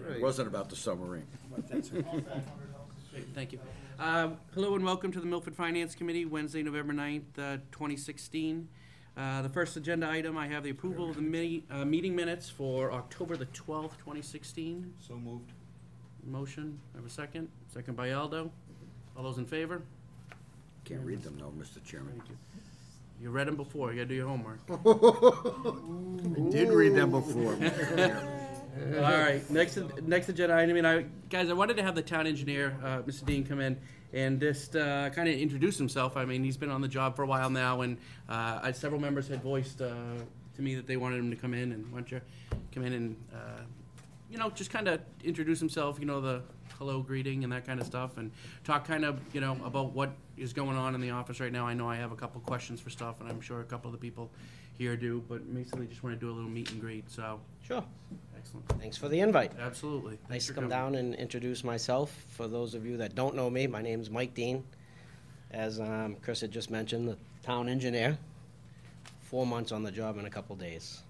It wasn't about the submarine. Great, thank you. Hello and welcome to the Milford Finance Committee, Wednesday, November 9th, 2016. The first agenda item, I have the approval of the meeting minutes for October the 12th, 2016. So moved. Motion, I have a second. Second by Aldo. All those in favor? Can't read them though, Mr. Chairman. Thank you. You read them before, you gotta do your homework. I did read them before. All right, next agenda item. Guys, I wanted to have the town engineer, Mr. Dean, come in and just kind of introduce himself. I mean, he's been on the job for a while now, and several members had voiced to me that they wanted him to come in. And why don't you come in and, just kind of introduce himself, the hello greeting and that kind of stuff, and talk kind of, about what is going on in the office right now. I know I have a couple questions for stuff, and I'm sure a couple of the people here do, but basically just want to do a little meet and greet, so. Sure. Excellent. Thanks for the invite. Absolutely. Nice to come down and introduce myself. For those of you that don't know me, my name's Mike Dean. As Chris had just mentioned, the town engineer. 4 months on the job in a couple days.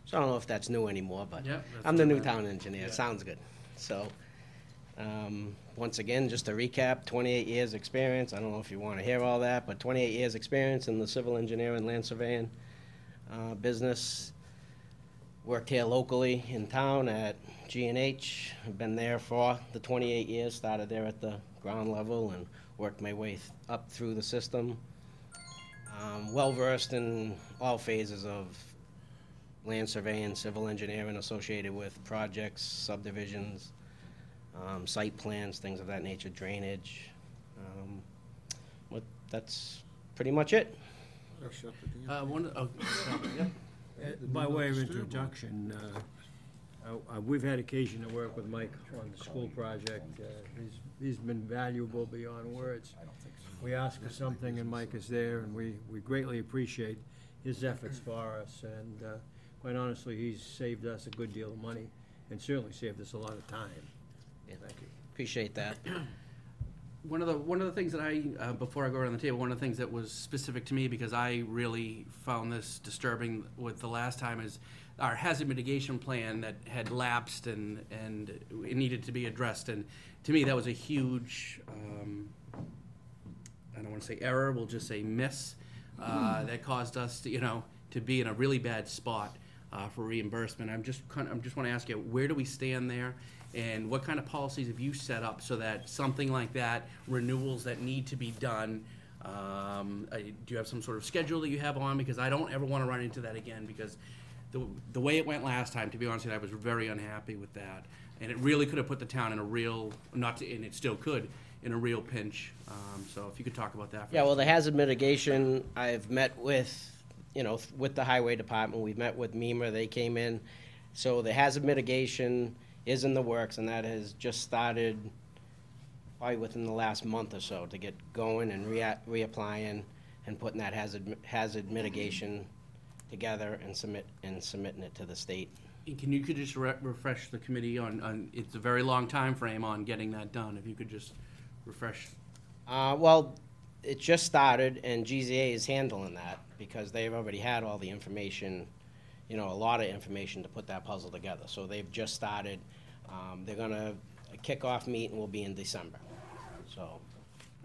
So I don't know if that's new anymore, but Yep, I'm the new town engineer. Yeah. Sounds good. So once again, just to recap, 28 years experience. I don't know if you want to hear all that, but 28 years experience in the civil engineering, land surveying business. Worked here locally in town at G&H. I've been there for the 28 years, started there at the ground level and worked my way up through the system. Well-versed in all phases of land surveying, civil engineering associated with projects, subdivisions, site plans, things of that nature, drainage. That's pretty much it. By way of introduction, we've had occasion to work with Mike on the school project. He's been valuable beyond words. We ask for something and Mike is there, and we greatly appreciate his efforts for us. And quite honestly, he's saved us a good deal of money and certainly saved us a lot of time. Yeah, thank you. Appreciate that. One of the things that I, before I go around the table, one of the things that was specific to me, because I really found this disturbing with the last time, is our hazard mitigation plan that had lapsed and it needed to be addressed. And to me, that was a huge, I don't want to say error, we'll just say miss, that caused us to, to be in a really bad spot for reimbursement. I'm just want to ask you, where do we stand there? And what kind of policies have you set up so that something like that, renewals that need to be done, do you have some sort of schedule that you have on? Because I don't ever want to run into that again, because the way it went last time, to be honest with you, I was very unhappy with that. And it really could have put the town in a real, and it still could, in a real pinch. So if you could talk about that. Yeah, well, the hazard mitigation, I've met with, with the highway department. We've met with MEMA. They came in. So the hazard mitigation is in the works, and that has just started probably within the last month or so to get going and reapplying and putting that hazard mitigation together and submitting it to the state. Can you just refresh the committee on it's a very long time frame on getting that done. If you could just refresh. Well, it just started, and GZA is handling that because they've already had all the information, a lot of information to put that puzzle together. So they've just started. They're going to kickoff meeting will be in December. So.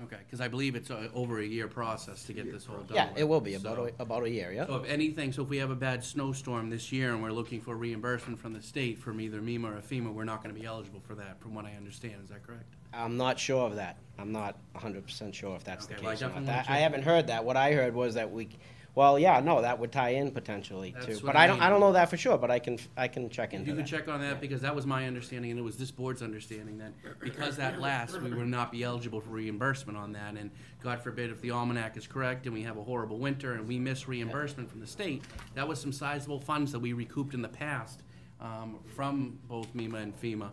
Okay, because I believe it's over a year process to get this whole done. Yeah, it will be about a year. Yeah. So if we have a bad snowstorm this year and we're looking for reimbursement from the state from either MEMA or FEMA, we're not going to be eligible for that, from what I understand. Is that correct? I'm not sure of that. I'm not 100% sure if that's the case. Well, I haven't heard that. What I heard was that that would tie in potentially too. But I don't know that for sure. But I can check into that. You can check on that, because that was my understanding, and it was this board's understanding that because that lasts, we would not be eligible for reimbursement on that. And God forbid if the almanac is correct and we have a horrible winter and we miss reimbursement from the state, that was some sizable funds that we recouped in the past from both MEMA and FEMA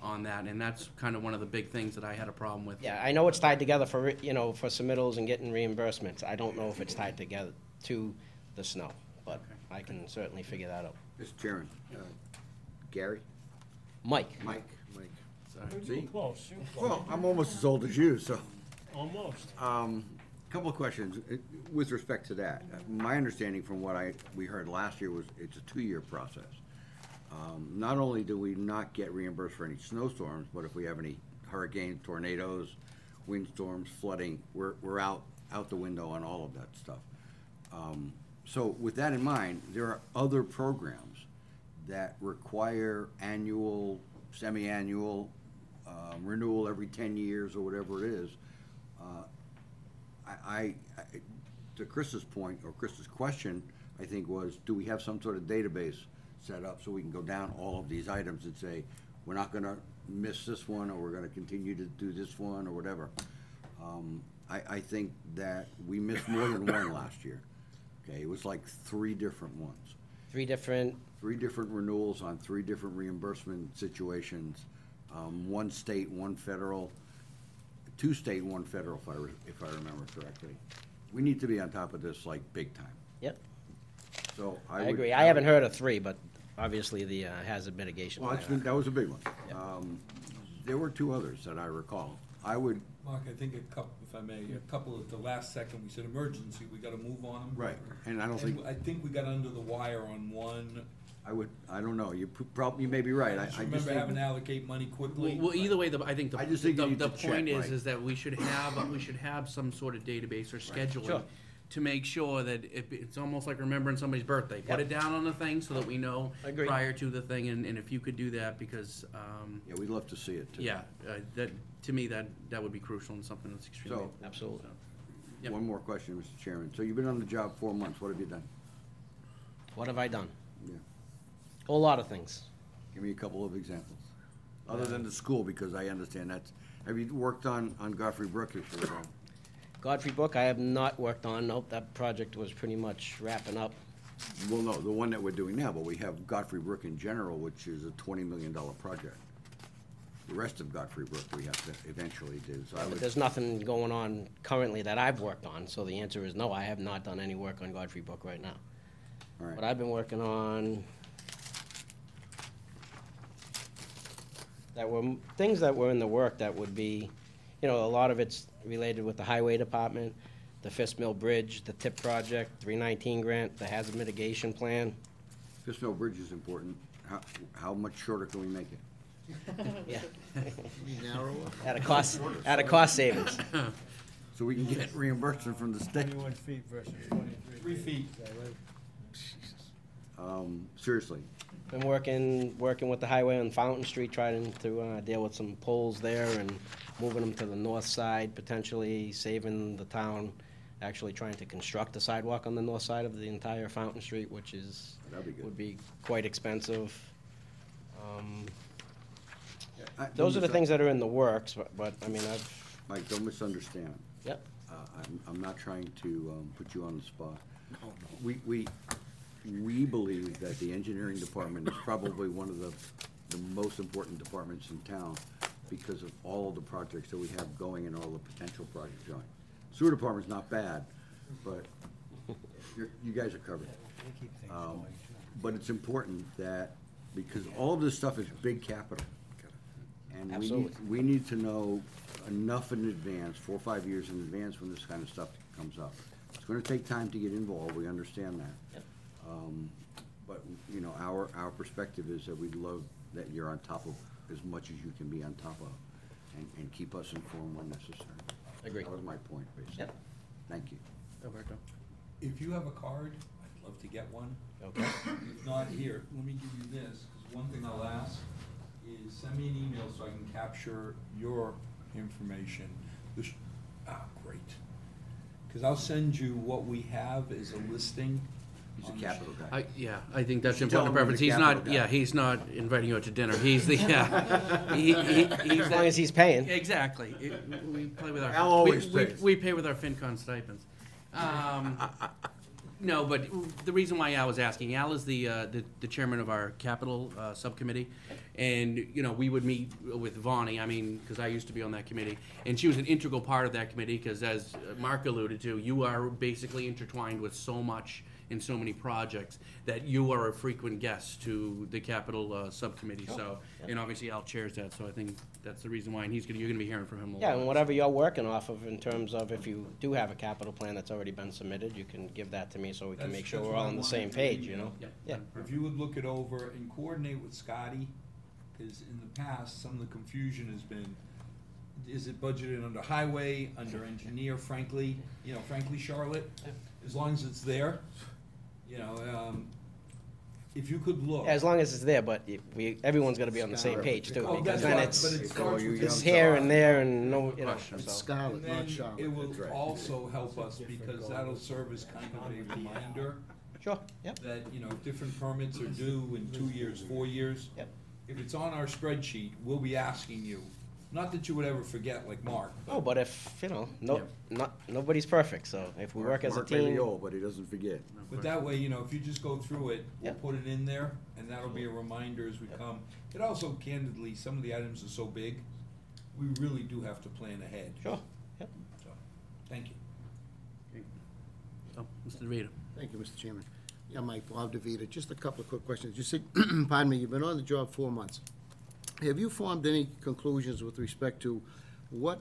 on that, and that's kind of one of the big things that I had a problem with. Yeah, I know it's tied together for for submittals and getting reimbursements. I don't know if it's tied together to the snow, but okay. I can certainly figure that out. Mr. Chairman, Gary? Mike. Sorry. See? Close. Well, I'm almost as old as you, so. Almost. Couple of questions with respect to that. My understanding from what we heard last year was it's a 2-year process. not only do we not get reimbursed for any snowstorms, but if we have any hurricanes, tornadoes, windstorms, flooding, we're out the window on all of that stuff. So with that in mind, there are other programs that require annual, semi-annual, renewal every 10 years or whatever it is. To Chris's point, or Chris's question, I think was, do we have some sort of database set up so we can go down all of these items and say, we're not gonna miss this one, or we're gonna continue to do this one, or whatever. I think that we missed more than one last year. Okay, it was like 3 different ones. 3 different, 3 different renewals on 3 different reimbursement situations. 1 state, 1 federal, 2 state, 1 federal, if I remember correctly. We need to be on top of this like big time. yep, So I agree. I haven't heard of 3, but obviously the hazard mitigation. Well, plan. that was a big one. There were 2 others that I recall. I would, Mark, I think a couple, if I may, a couple at the last second, we said emergency, we gotta move on them. right, and I don't think, I think we got under the wire on one. I don't know, you may be right. I I just just remember having to think, allocate money quickly. Well, either way, I think I just think you need the to check, point right. is that we should have some sort of database or scheduling Sure. to make sure that it's almost like remembering somebody's birthday. Put Yep. it down on the thing so that we know Agree. prior to the thing, and if you could do that, because, yeah, we'd love to see it too. yeah, that, to me, that would be crucial and something that's extremely So- important. Absolutely. Yep. One more question, Mr. Chairman. So you've been on the job 4 months, what have you done? What have I done? Yeah. A whole lot of things. Give me a couple of examples. Other than the school, because I understand that's, have you worked on Godfrey Brook issue at all? Godfrey Brook, I have not worked on. Nope, that project was pretty much wrapping up. Well, no, the one that we're doing now, but we have Godfrey Brook in general, which is a $20 million project. The rest of Godfrey Brook we have to eventually do, so I But would, there's nothing going on currently that I've worked on, so the answer is no, I have not done any work on Godfrey Brook right now. all What right. I've been working on, things that were in the work that would be, a lot of it's related with the highway department, the Fisk Mill Bridge, the TIP project, 319 grant, the hazard mitigation plan. Fisk Mill Bridge is important. How much shorter can we make it? Yeah. At a cost savings. So we can get reimbursement from the state. 21 feet versus 23. 3 feet. Is that right? Seriously, Been working with the highway on Fountain Street, trying to deal with some poles there and moving them to the north side, potentially saving the town, actually trying to construct a sidewalk on the north side of the entire Fountain Street, which is, That'd be good. would be quite expensive. I- Those are the things that are in the works, but I mean, Mike, don't misunderstand. yep, I'm not trying to put you on the spot. We believe that the engineering department is probably one of the most important departments in town because of all of the projects that we have going and all the potential projects going. Sewer department's not bad, but you guys are covered. But it's important that, because all of this stuff is big capital. And Absolutely. we need to know enough in advance, 4 or 5 years in advance, when this kind of stuff comes up. It's gonna take time to get involved, we understand that. Yep. But, our perspective is that we'd love that you're on top of as much as you can be on top of, and keep us informed when necessary. Agree. That was my point, basically. Yep. Thank you. Alberto? If you have a card, I'd love to get one. Okay. If not, here, let me give you this, because one thing I'll ask is send me an email so I can capture your information. Great. Because I'll send you what we have as a listing. He's a on capital guy. I think that's You should important tell him preference. he's He's a not, capital yeah, guy. he's not inviting you out to dinner. He's the, yeah. He's As long as he's paying. Exactly. We play with our. Al always we pays. We pay with our FinCon stipends. No, but the reason why Al was asking, Al is the chairman of our capital subcommittee. And, we would meet with Vonnie, because I used to be on that committee. And she was an integral part of that committee, because as Mark alluded to, you are basically intertwined with so much in so many projects, that you are a frequent guest to the capital subcommittee, so, and obviously Al chairs that, so I think that's the reason why, and you're gonna be hearing from him a lot. Yeah, and whatever you're working off of in terms of if you do have a capital plan that's already been submitted, you can give that to me so we can make sure That's we're what all I on the wanted same to page, do, you know? Yep. Yeah. If you would look it over and coordinate with Scotty, because in the past, some of the confusion has been, is it budgeted under highway, under engineer, frankly, Charlotte? As long as it's there, if you could look. As long as it's there, but everyone's gonna be on the same page too, Well, because that's then right, it's, but it starts with it's your here job. and there and no, Question. so. Scarlet, And then not Charlotte. it will That's right. also help us, because that'll serve as kind of a reminder Sure, yep, that, if different permits are due in 2 years, 4 years. Yep. If it's on our spreadsheet, we'll be asking you, not that you would ever forget like Mark. no, but if, nobody's perfect, so if we work as a Mark may be team, old, but he doesn't forget. But that way, if you just go through it, we'll Yep. put it in there, and that'll be a reminder as we come. It also, candidly, some of the items are so big, we really do have to plan ahead. sure, yep. So, thank you. Oh, Mr. DeVito. Thank you, Mr. Chairman. Yeah, Mike, Bob DeVita, just a couple of quick questions. You said, pardon me, you've been on the job 4 months. Have you formed any conclusions with respect to what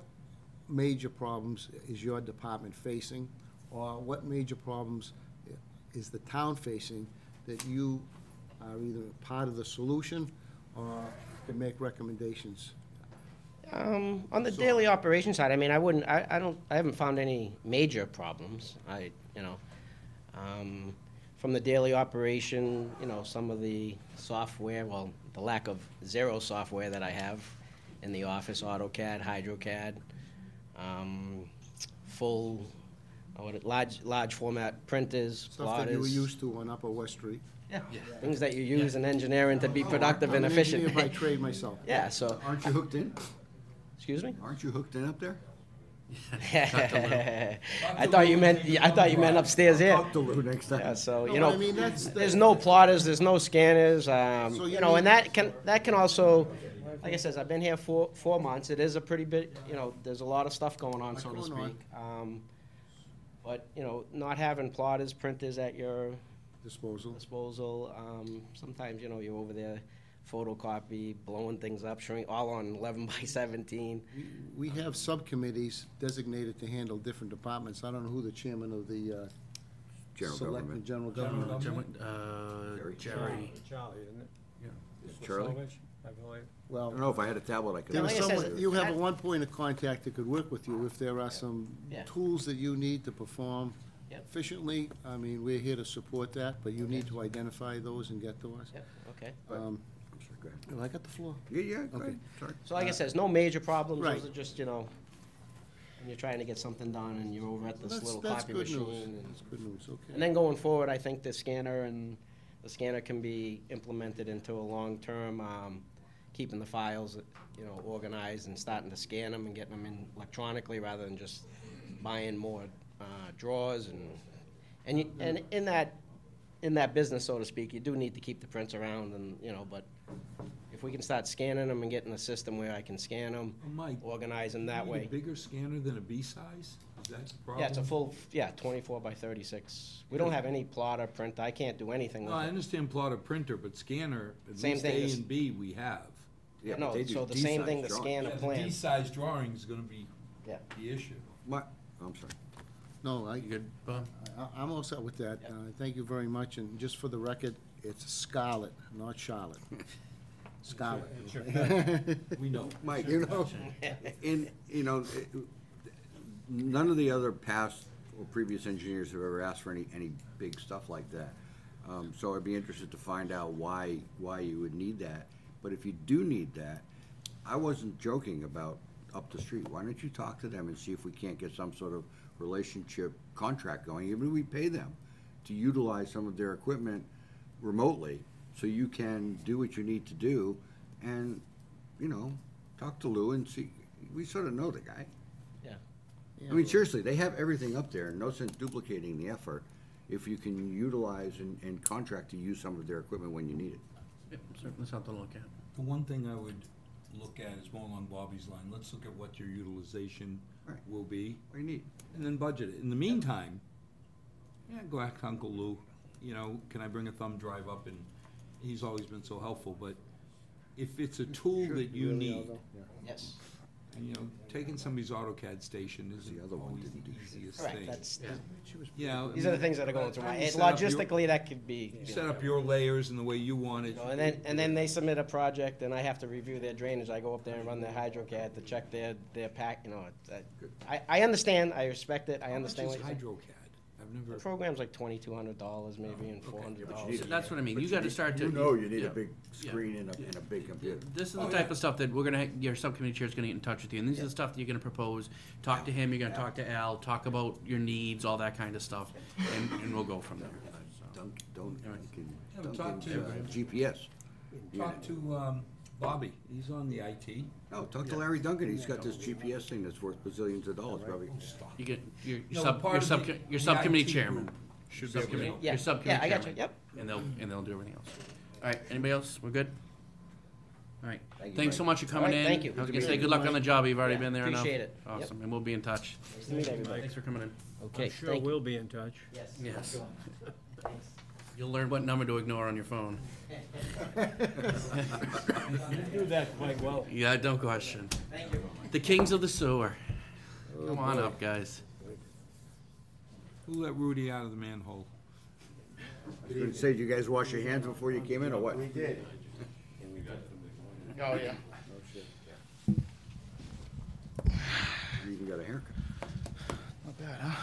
major problems is your department facing? Or what major problems is the town facing that you are either part of the solution or can make recommendations? On the daily operation side, I mean, I haven't found any major problems. From the daily operation, some of the software, well, the lack of zero software that I have in the office, AutoCAD, HydroCAD, full, large format printers, Stuff that you were plotters. used to on Upper West Street. Yeah, things that you use in engineering to be productive and I'm an efficient. engineer by trade myself. Yeah, so, Aren't you hooked in? excuse me? Aren't you hooked in up there? I thought you meant upstairs here. Talk to Lou next time. Yeah, so, No, but I mean, that's- there's no plotters, there's no scanners, So you and mean- that can also, like I said, I've been here 4 months, it is a pretty big, there's a lot of stuff going on, so to Going on. speak. But, not having plotters, printers at your Disposal. disposal, sometimes, you're over there photocopy, blowing things up, showing all on 11 by 17. We have subcommittees designated to handle different departments. I don't know who the chairman of the General Select government. and General Government. Jerry. Charlie, isn't it? Charlie? I believe. I Well, don't know if I had a tablet, I could. there Like is I said, someone, you have I- a one point of contact that could work with you if there are some Yeah. tools that you need to perform Yep. efficiently. I mean, we're here to support that, but you need to identify those and get to us. Yep, okay. Um, I'm sorry, go ahead. well, I got the floor. Yeah, go Okay. ahead, sorry. So like I said, there's no major problems, Right. those are just, when you're trying to get something done and you're over at this That's little that's copy good machine. news. and- That's good news, okay. And then going forward, I think the scanner can be implemented into a long-term, keeping the files, organized and starting to scan them and getting them in electronically rather than just buying more drawers and in that business, so to speak, you do need to keep the prints around and, but if we can start scanning them and getting a system where I can scan them, Mike, organize them that you need a way. bigger scanner than a B size? Is that the problem? Yeah, it's a full, 24 by 36. We don't have any plotter, print, I can't do anything No, with I it. understand plotter printer, but scanner, at Same least thing A as- and B we have. Yeah, but No, they do so the same thing, the D-size scanner Yeah, the plan. D-size drawing is gonna be Yeah. the issue. I'm sorry. No, You good, Bob? I'm all set with that. Thank you very much, and just for the record, it's Scarlett, not Charlotte. Scarlett. We know. Mike, none of the other past or previous engineers have ever asked for any big stuff like that. So I'd be interested to find out why you would need that. But if you do need that, I wasn't joking about up the street. Why don't you talk to them and see if we can't get some sort of relationship contract going? Even if we pay them to utilize some of their equipment remotely, so you can do what you need to do and, talk to Lou and see, we sort of know the guy. Yeah. I mean, seriously, they have everything up there, no sense duplicating the effort if you can utilize and contract to use some of their equipment when you need it. Yep, certainly something to look at. The one thing I would look at is more along Bobby's line. Let's look at what your utilization Right. will be What do you need? and then budget it. In the meantime, go ask Uncle Lou. you know, can I bring a thumb drive up, and he's always been so helpful, but if it's a tool that you need, Yes, and, you know, taking somebody's AutoCAD station isn't The other one always didn't the do easiest correct, thing. that's, Yeah. these are the things that are going through my, You head. set up your- Logistically, that could be. You set up your layers in the way you want it. You know, and then they submit a project, and I have to review their drainage. I go up there and run their HydroCAD to check their pack, you know, I understand, I respect it, I understand what How you're much saying. is HydroCAD? I've never. The program's like $2,200 maybe, and $400. That's what I mean, you gotta start to. You know you need yeah. a big Yeah. screen and a big computer. This is the type of stuff that we're gonna, your subcommittee chair's gonna get in touch with you, and these are the stuff that you're gonna propose. Talk to him, you're gonna talk to Al, talk about your needs, all that kind of stuff, and we'll go from there. So, Haven't talked to- Duncan's GPS. Talk to Bobby, he's on the IT. No, talk to Larry Duncan, he's got this GPS thing that's worth bazillions of dollars, probably. You get, your No, sub, part your of sub, the- your the subcommittee IT chairman. group should be able to Subcommittee, help. Yeah, your subcommittee yeah, I got chairman. you, yep. And they'll do everything else. All right, anybody else? We're good? All right, Thank you, thanks so Mike. much for coming All right, in. thank you. I was gonna say, good luck on the job, you've already Yeah, been there enough. appreciate it. Yep. Awesome, and we'll be in touch. Nice to meet everybody. Thanks for coming in. Okay, I'm sure thank you. we'll be in touch. Yes. Yes. You'll learn what number to ignore on your phone. You do that quite well. Yeah, don't question. Thank you. The kings of the sewer. Come on up, guys. Who let Rudy out of the manhole? Say, did you guys wash your hands before you came in, or what? We did. Oh, yeah. You even got a haircut. Not bad, huh?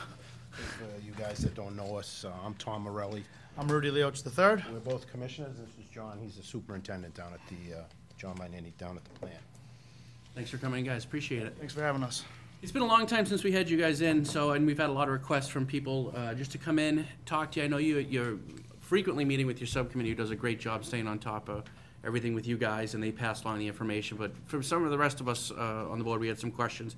For you guys that don't know us, I'm Tom Morelli. I'm Rudy Leoch III. We're both commissioners. This is John. He's the superintendent down at the, John Minini down at the plant. Thanks for coming in, guys. Appreciate it. Thanks for having us. It's been a long time since we had you guys in, so, and we've had a lot of requests from people just to come in, talk to you. I know you're frequently meeting with your subcommittee, who does a great job staying on top of everything with you guys, and they pass along the information. But for some of the rest of us on the board, we had some questions.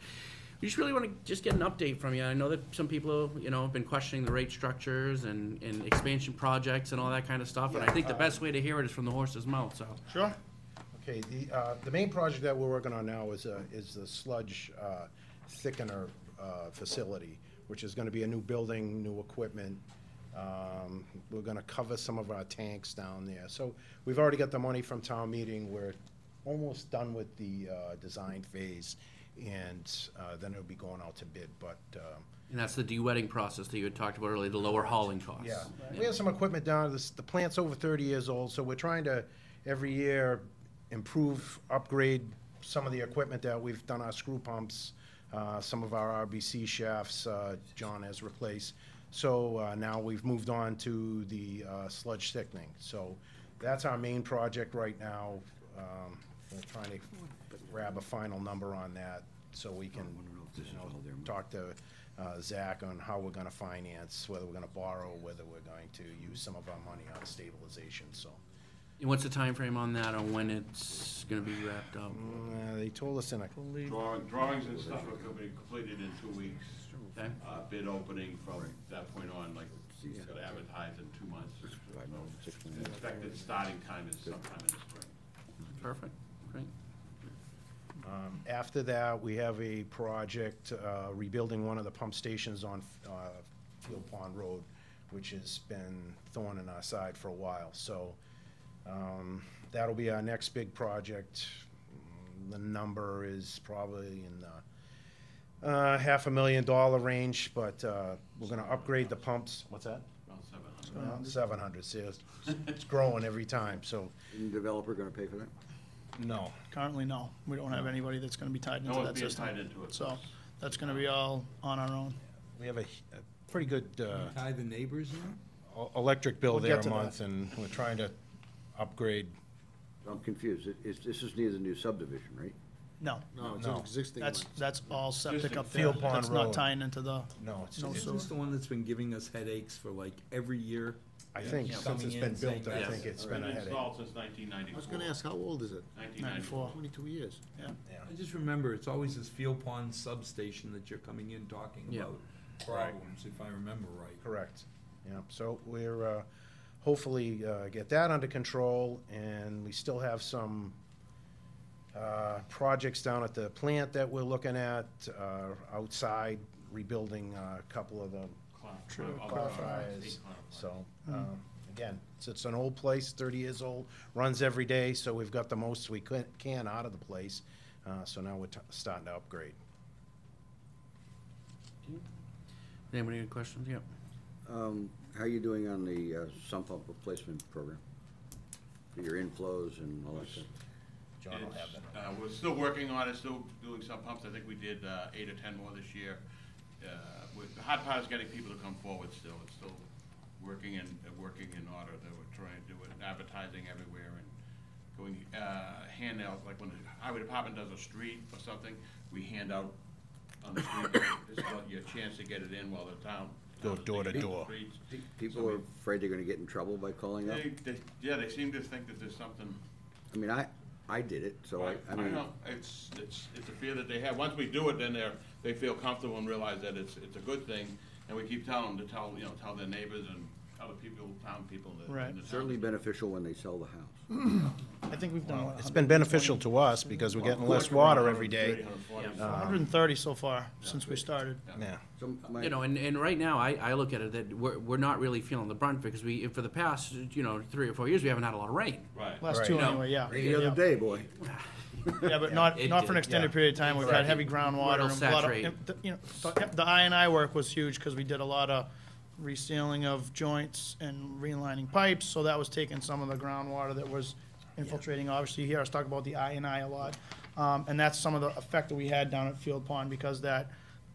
We just really want to just get an update from you. I know that some people, you know, have been questioning the rate structures and expansion projects and all that kind of stuff, and I think the best way to hear it is from the horse's mouth, so. Sure. Okay, the main project that we're working on now is the sludge thickener facility, which is gonna be a new building, new equipment. We're gonna cover some of our tanks down there. So we've already got the money from town meeting. We're almost done with the design phase, and then it'll be going out to bid, but And that's the de-wetting process that you had talked about earlier, the lower hauling costs. yeah, we have some equipment down, the plant's over 30 years old, so we're trying to, every year, improve, upgrade some of the equipment that we've done, our screw pumps, some of our RBC shafts, John has replaced. So now we've moved on to the sludge thickening. So that's our main project right now. We're trying to grab a final number on that so we can, you know, talk to Zach on how we're gonna finance, whether we're gonna borrow, whether we're going to use some of our money out of stabilization, so. And what's the time frame on that, on when it's gonna be wrapped up? They told us in a, Drawings and stuff are gonna be completed in 2 weeks. Okay? Bid opening from that point on, like, it's gonna advertise in 2 months. Expected starting time is sometime in the spring. Perfect, great. after that, we have a project rebuilding one of the pump stations on Field Pond Road, which has been thorn in our side for a while, so that'll be our next big project. The number is probably in the $500,000 range, but we're gonna upgrade the pumps. What's that? Around 700. 700, see, it's growing every time, so, Any developer gonna pay for that? no. Currently, no. We don't have anybody that's gonna be tied No into one's that being system. tied into it. So that's gonna be all on our own. We have a pretty good Tie the neighbors in? electric bill We'll there get a to that. month, and we're trying to upgrade. I'm confused. This is near the new subdivision, right? No, No, it's an No. existing that's, one. that's all septic Existing up there. Field Pond That's not Road. tying into the, No, it's, No, it's- sir. Is this the one that's been giving us headaches for like every year? I think Yeah. since Coming it's in been saying built, I yes. think it's been Been a headache. installed since I 1994. was gonna ask, how old is it? 94. 22 years. Yeah. I just remember, it's always this Field Pond substation that you're coming in talking Yeah. about problems, if I remember right. Correct. Yeah, so we're, hopefully, get that under control, and we still have some, projects down at the plant that we're looking at, outside, rebuilding a couple of the True, All car the fires. eight car fires. So, again, it's an old place, 30 years old, runs every day, so we've got the most we can out of the place. So now we're starting to upgrade. Anybody have questions? Yep. How are you doing on the sump pump replacement program? For your inflows and all that stuff? John will have that. We're still working on it, still doing some pumps. I think we did 8 or 10 more this year. The hard part is getting people to come forward still. It's still working in order. That we're trying to do it, advertising everywhere and going, hand out, like when the highway department does a street or something, we hand out on the street, this is your chance to get it in while the town. Go is door to digging the door. streets. People are afraid they're gonna get in trouble by calling up? They seem to think that there's something. I mean, I did it, so I mean. know, it's a fear that they have. Once we do it, then they feel comfortable and realize that it's a good thing, and we keep telling them to tell their neighbors and other people, town people that. Right. in the town. Certainly beneficial when they sell the house. I think we've done. It's been beneficial to us because we're getting less water every day. 130 so far since we started. Yeah. So my- You know, and right now, I look at it that we're not really feeling the brunt because for the past, 3 or 4 years, we haven't had a lot of rain. Right. Last Right. two You know, anyway, yeah. Any other day, boy. Yeah, but not It for an did, extended yeah. period of time. We've had heavy groundwater. It'll and a lot of- saturate. The I&I work was huge because we did a lot of resealing of joints and relining pipes, so that was taking some of the groundwater that was infiltrating. Obviously, you hear us talk about the I&I a lot. And that's some of the effect that we had down at Field Pond because the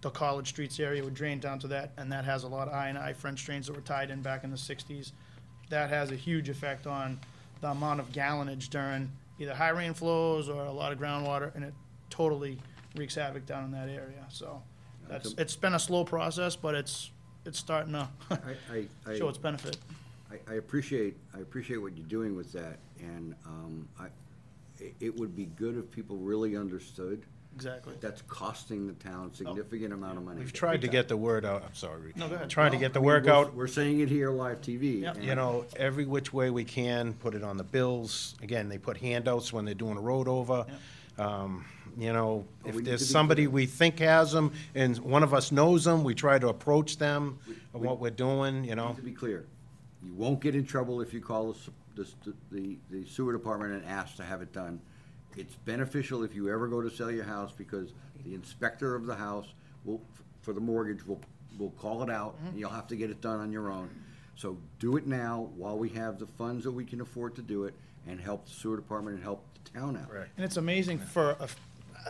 College Streets area would drain down to that, and that has a lot of I&I French drains that were tied in back in the 60s. That has a huge effect on the amount of gallonage during either high rain flows or a lot of groundwater, and it totally wreaks havoc down in that area. So it's been a slow process, but it's starting to I show its benefit. I appreciate what you're doing with that, and it would be good if people really understood Exactly. that's costing the town significant amount of money. We've tried to get the word out, I'm sorry, Rich. No, go ahead. Tried to get the I mean, word out, We're saying it here, live TV. Yep. and- you know, every which way we can, put it on the bills. Again, they put handouts when they're doing a road over. You know, But we if need there's to be somebody clear. we think has them, and one of us knows them, we try to approach them of what we're doing, you know. To be clear, you won't get in trouble if you call the sewer department and ask to have it done. It's beneficial if you ever go to sell your house, because the inspector of the house will, for the mortgage, will call it out, and you'll have to get it done on your own. So do it now, while we have the funds that we can afford to do it, and help the sewer department and help the town out. Right. And it's amazing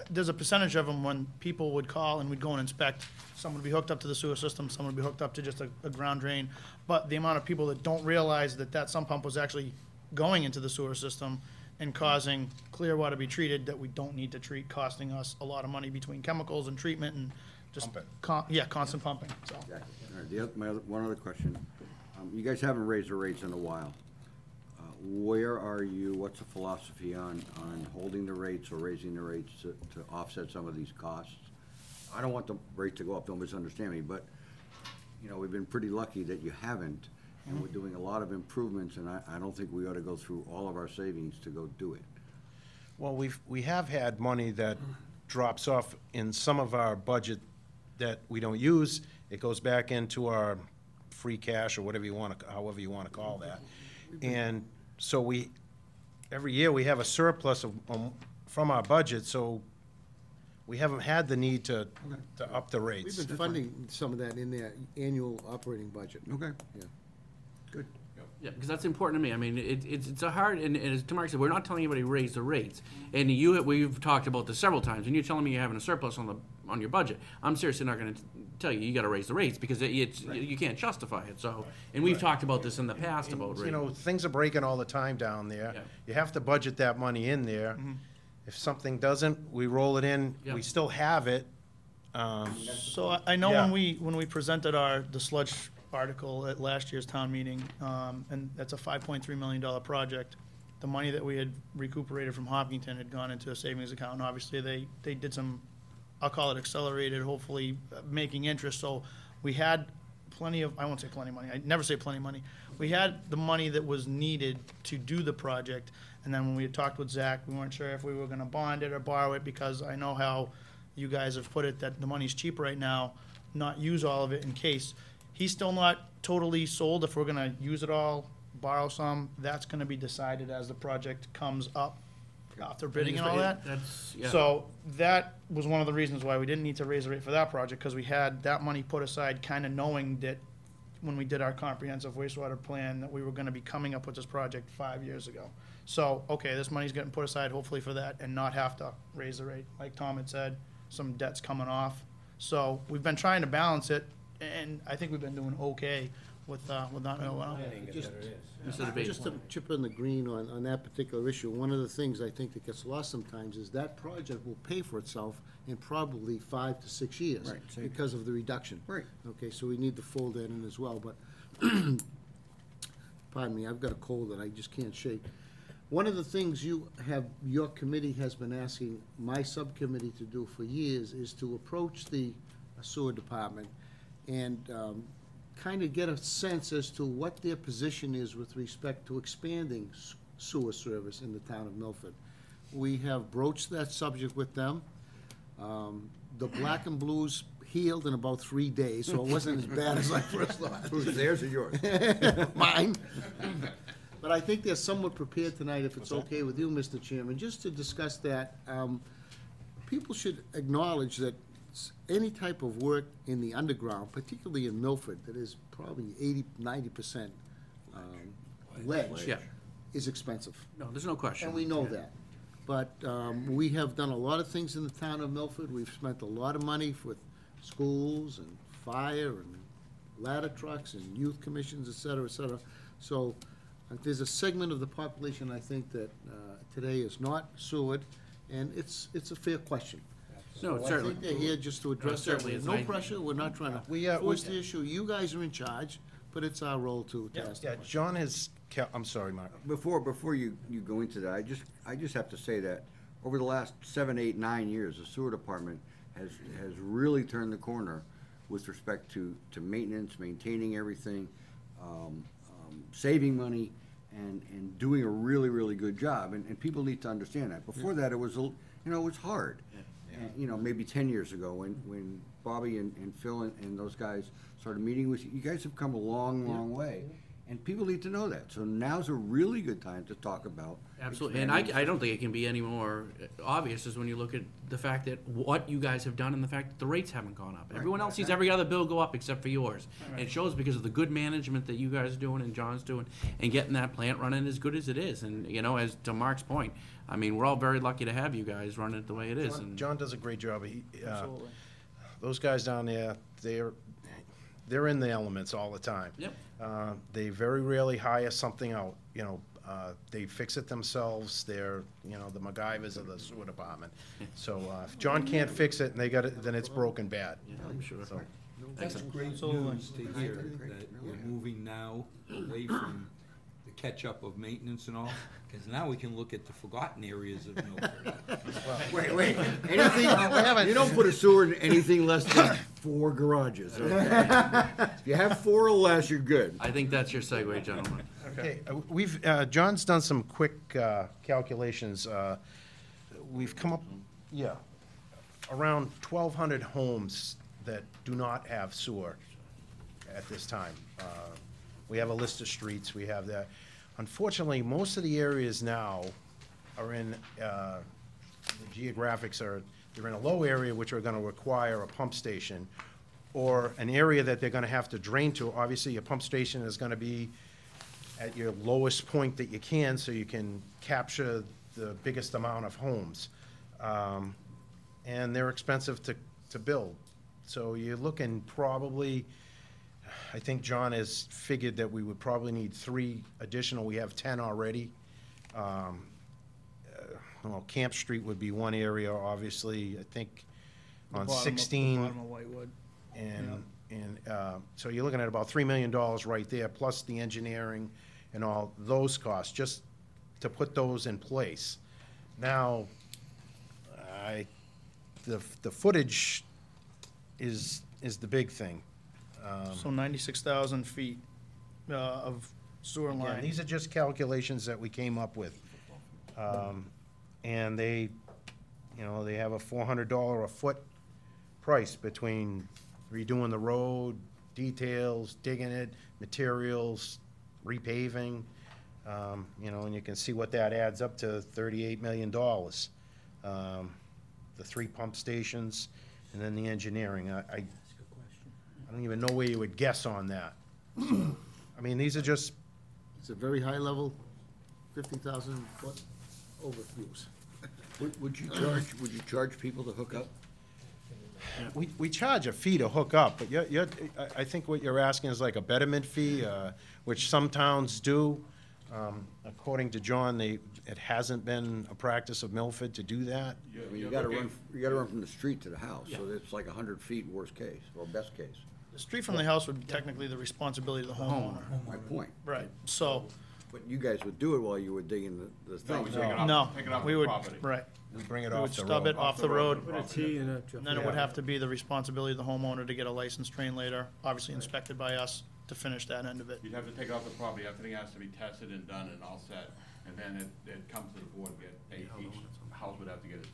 there's a percentage of them when people would call and we'd go and inspect, someone would be hooked up to the sewer system, someone would be hooked up to just a ground drain. But the amount of people that don't realize that sump pump was actually going into the sewer system and causing clear water to be treated that we don't need to treat, costing us a lot of money between chemicals and treatment and just, constant pumping, so. Exactly. All right, one other question. You guys haven't raised the rates in a while. Where are you, what's the philosophy on holding the rates or raising the rates to offset some of these costs? I don't want the rate to go up, don't misunderstand me, but, we've been pretty lucky that you haven't, and we're doing a lot of improvements, and I don't think we ought to go through all of our savings to go do it. Well, we have had money that drops off in some of our budget that we don't use. It goes back into our free cash or whatever however you want to call that. And so every year we have a surplus from our budget, so we haven't had the need to up the rates. We've been funding some of that in their annual operating budget. Okay. Yeah. Good. Yeah, because that's important to me. I mean, it's a hard, and as Mark said, we're not telling anybody to raise the rates. And we've talked about this several times, and you're telling me you're having a surplus on your budget. I'm seriously not gonna tell you gotta raise the rates, because you can't justify it, so. And we've talked about this in the past about rates. Things are breaking all the time down there. Yeah. You have to budget that money in there. If something doesn't, we roll it in. Yeah. We still have it. So I know Yeah. when we presented the sludge article at last year's town meeting, and that's a $5.3 million project. The money that we had recuperated from Hopkinton had gone into a savings account, and obviously they did some, I'll call it accelerated, hopefully making interest. So we had plenty of, I won't say plenty of money, I never say plenty of money. We had the money that was needed to do the project, and then when we had talked with Zach, we weren't sure if we were gonna bond it or borrow it, because I know how you guys have put it, that the money's cheap right now, not use all of it in case. He's still not totally sold if we're gonna use it all, borrow some. That's gonna be decided as the project comes up after bidding and all that. That's, yeah. So that was one of the reasons why we didn't need to raise the rate for that project, because we had that money put aside, kind of knowing that when we did our comprehensive wastewater plan, that we were gonna be coming up with this project 5 years ago. So, okay, this money's getting put aside hopefully for that and not have to raise the rate. Like Tom had said, some debt's coming off. So we've been trying to balance it, and I think we've been doing okay with not, well, Just- Mr. DeBate. Just to chip in the green on that particular issue, one of the things I think that gets lost sometimes is that project will pay for itself in probably 5 to 6 years. Right, same. Because of the reduction. Right. Okay, so we need to fold that in as well, but, pardon me, I've got a cold that I just can't shake. One of the things your committee has been asking my subcommittee to do for years is to approach the sewer department and kind of get a sense as to what their position is with respect to expanding sewer service in the town of Milford. We have broached that subject with them. The black and blues healed in about 3 days, so it wasn't as bad as I first thought. Who's theirs or yours? Mine. But I think they're somewhat prepared tonight, if it's okay with you, Mr. Chairman, just to discuss that. People should acknowledge that any type of work in the underground, particularly in Milford, that is probably 80–90% ledge, Yeah. is expensive. No, there's no question. And we know that. But we have done a lot of things in the town of Milford. We've spent a lot of money with schools and fire and ladder trucks and youth commissions, et cetera, et cetera. So there's a segment of the population, I think, that today is not sewered, and it's a fair question. No, So certainly. I think they're here just to address that. certainly is. No I- pressure, we're not trying to We, force the issue. You guys are in charge, but it's our role to ask. Yeah, John has, I'm sorry, Mark. Before you go into that, I just have to say that over the last 7, 8, 9 years, the sewer department has really turned the corner with respect to maintenance, maintaining everything, saving money, and doing a really, really good job. And people need to understand that. Before that, it was, it was hard. And, maybe 10 years ago, when Bobby and Phil and those guys started meeting with you, you guys have come a long, long way. And people need to know that. So now's a really good time to talk about. Absolutely, and I don't think it can be any more obvious is when you look at the fact that what you guys have done and the fact that the rates haven't gone up. Everyone else sees every other bill go up except for yours. And it shows because of the good management that you guys are doing and John's doing and getting that plant running as good as it is. And, as to Mark's point, I mean, we're all very lucky to have you guys run it the way it is. And John does a great job. absolutely. Those guys down there, they're in the elements all the time. Yep. They very rarely hire something out, they fix it themselves. They're, the MacGyvers of the sewer department. So if John can't fix it and they got it, then it's broken bad. I'm sure. So, That's great Absolutely. news to hear, that we're moving now away from the catch-up of maintenance and all, because now we can look at the forgotten areas of Milford. Wait, anything, you don't put a sewer in anything less than 4 garages, okay? If you have 4 or less, you're good. I think that's your segue, gentlemen. okay, John's done some quick calculations. We've come up, around 1,200 homes that do not have sewer at this time. We have a list of streets, we have that. Unfortunately, most of the areas now are in, the geographics are, they're in a low area which are gonna require a pump station, or an area that they're gonna have to drain to. Obviously, a pump station is gonna be at your lowest point that you can, so you can capture the biggest amount of homes. And they're expensive to build. So you're looking probably, I think John has figured that we would probably need 3 additional. We have 10 already. Well, Camp Street would be one area, obviously, I think on 16. Bottom of Whitewood. And so you're looking at about $3 million right there, plus the engineering and all those costs, just to put those in place. Now, the footage is the big thing. So 96,000 feet of sewer Yeah, line. these are just calculations that we came up with. And they have a $400 a foot price between redoing the road, details, digging it, materials, repaving, you know, and you can see what that adds up to, $38 million. The 3 pump stations, and then the engineering. I don't even know where you would guess on that. So, I mean, these are just, It's a very high level, 50,000 foot overviews. Would you charge people to hook up? we charge a fee to hook up, but I think what you're asking is like a betterment fee, which some towns do. According to John, it hasn't been a practice of Milford to do that. I mean, you gotta run from the street to the house, so it's like 100 feet worst case, or best case. The street from the house would be technically the responsibility of the homeowner. My point. Right, so, But you guys would do it while you were digging the No, thing. we take it off, no, take it off we the would, property. right. We bring it We off would the stub it road. off the road, Put a T in it. and then it would have to be the responsibility of the homeowner to get a licensed train later, obviously inspected by us to finish that end of it. You'd have to take it off the property, everything has to be tested and done and all set, and then it comes to the board, each house would have to get its,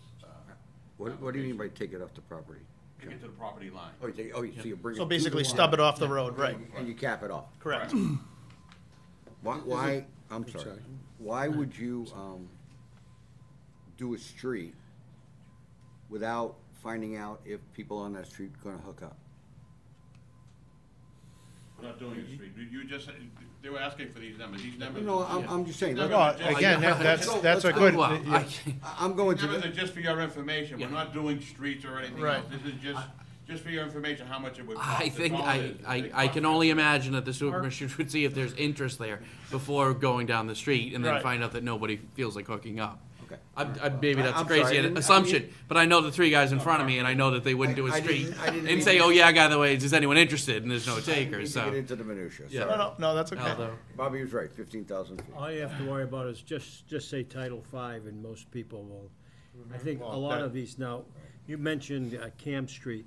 What do you mean by take it off the property? to get to the property line. Oh, so you bring it So to basically the stub line, it off the road, right, and you cap it off. correct. Why, I'm sorry, why would you, do a street without finding out if people on that street are gonna hook up? We're not doing a street, you just, they were asking for these numbers, No, I'm just saying, These Well, numbers are just- again, that's a good, Well, I'm going These numbers to, are just for your information, we're not doing streets or anything Right. else, this is just for your information, how much it would cost. I That's think, all it is. I They can cost only it. imagine that the sewer commissioner would see if there's interest there before going down the street, and then Right. find out that nobody feels like hooking up. okay. Maybe that's a I'm sorry, I crazy didn't- I assumption, didn't- but I know the 3 guys in front of me, and I know that they wouldn't do a I street didn't- I didn't and mean say, to- oh yeah, by the way, is anyone interested? And there's no I didn't mean takers, to so. get into the minutia, Yeah. sorry. No, that's okay. Although- Bobby was right, 15,000 feet. All you have to worry about is just say Title V, and most people will. I think a Well, lot that- of these now, you mentioned Camp Street.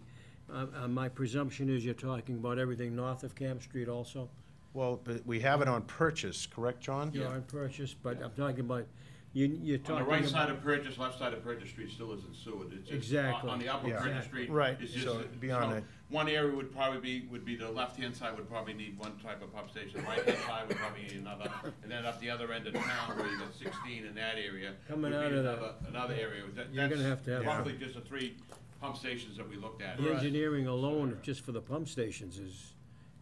My presumption is you're talking about everything north of Camp Street also? well, but we have it on purchase, correct, John? You're on purchase, but I'm talking about, you're On talking the right side about. of Purchase, left side of Purchase Street still isn't sewered, it's just, Exactly. on the upper Yeah. Purchase Street. Right. It's just, So it'd be on it. one area would probably be the left-hand side would probably need one type of pump station, the right-hand side would probably need another, and then up the other end of town where you got 16 in that area. Coming would be out of Another area. You're gonna have to have- Roughly just the 3 pump stations that we looked at. The engineering alone, just for the pump stations, is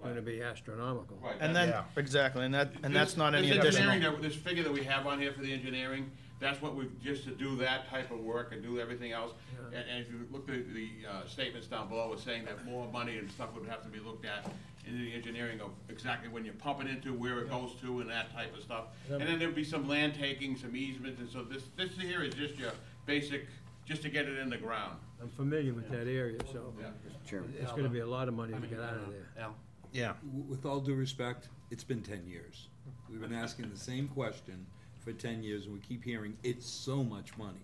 gonna be astronomical. Right, And that's- then, exactly, and that's not any This engineering, additional. this figure that we have on here for the engineering, that's what we've, just to do that type of work and do everything else. And if you look at the statements down below, it's saying that more money and stuff would have to be looked at in the engineering of exactly when you're pumping into, where it goes to, and that type of stuff. And then there'd be some land taking, some easements, and so this here is just your basic, just to get it in the ground. I'm familiar with that area, so Yeah. Mr. Chairman. it's gonna be a lot of money to get out of there. Al? Yeah. With all due respect, it's been 10 years. We've been asking the same question for 10 years, and we keep hearing, it's so much money.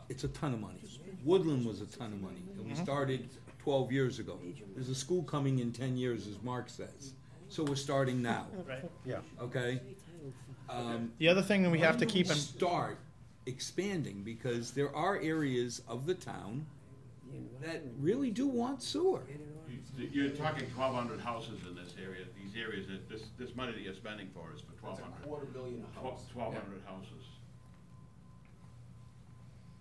It's a ton of money. Woodland was a ton of money, and we started 12 years ago. There's a school coming in 10 years, as Mark says. So we're starting now, Right. Yeah. okay? The other thing that we have to keep in, Start expanding, because there are areas of the town that really do want sewer. You're talking 1,200 houses in this area, these areas, that this money that you're spending for is for 1,200. 1,200 houses.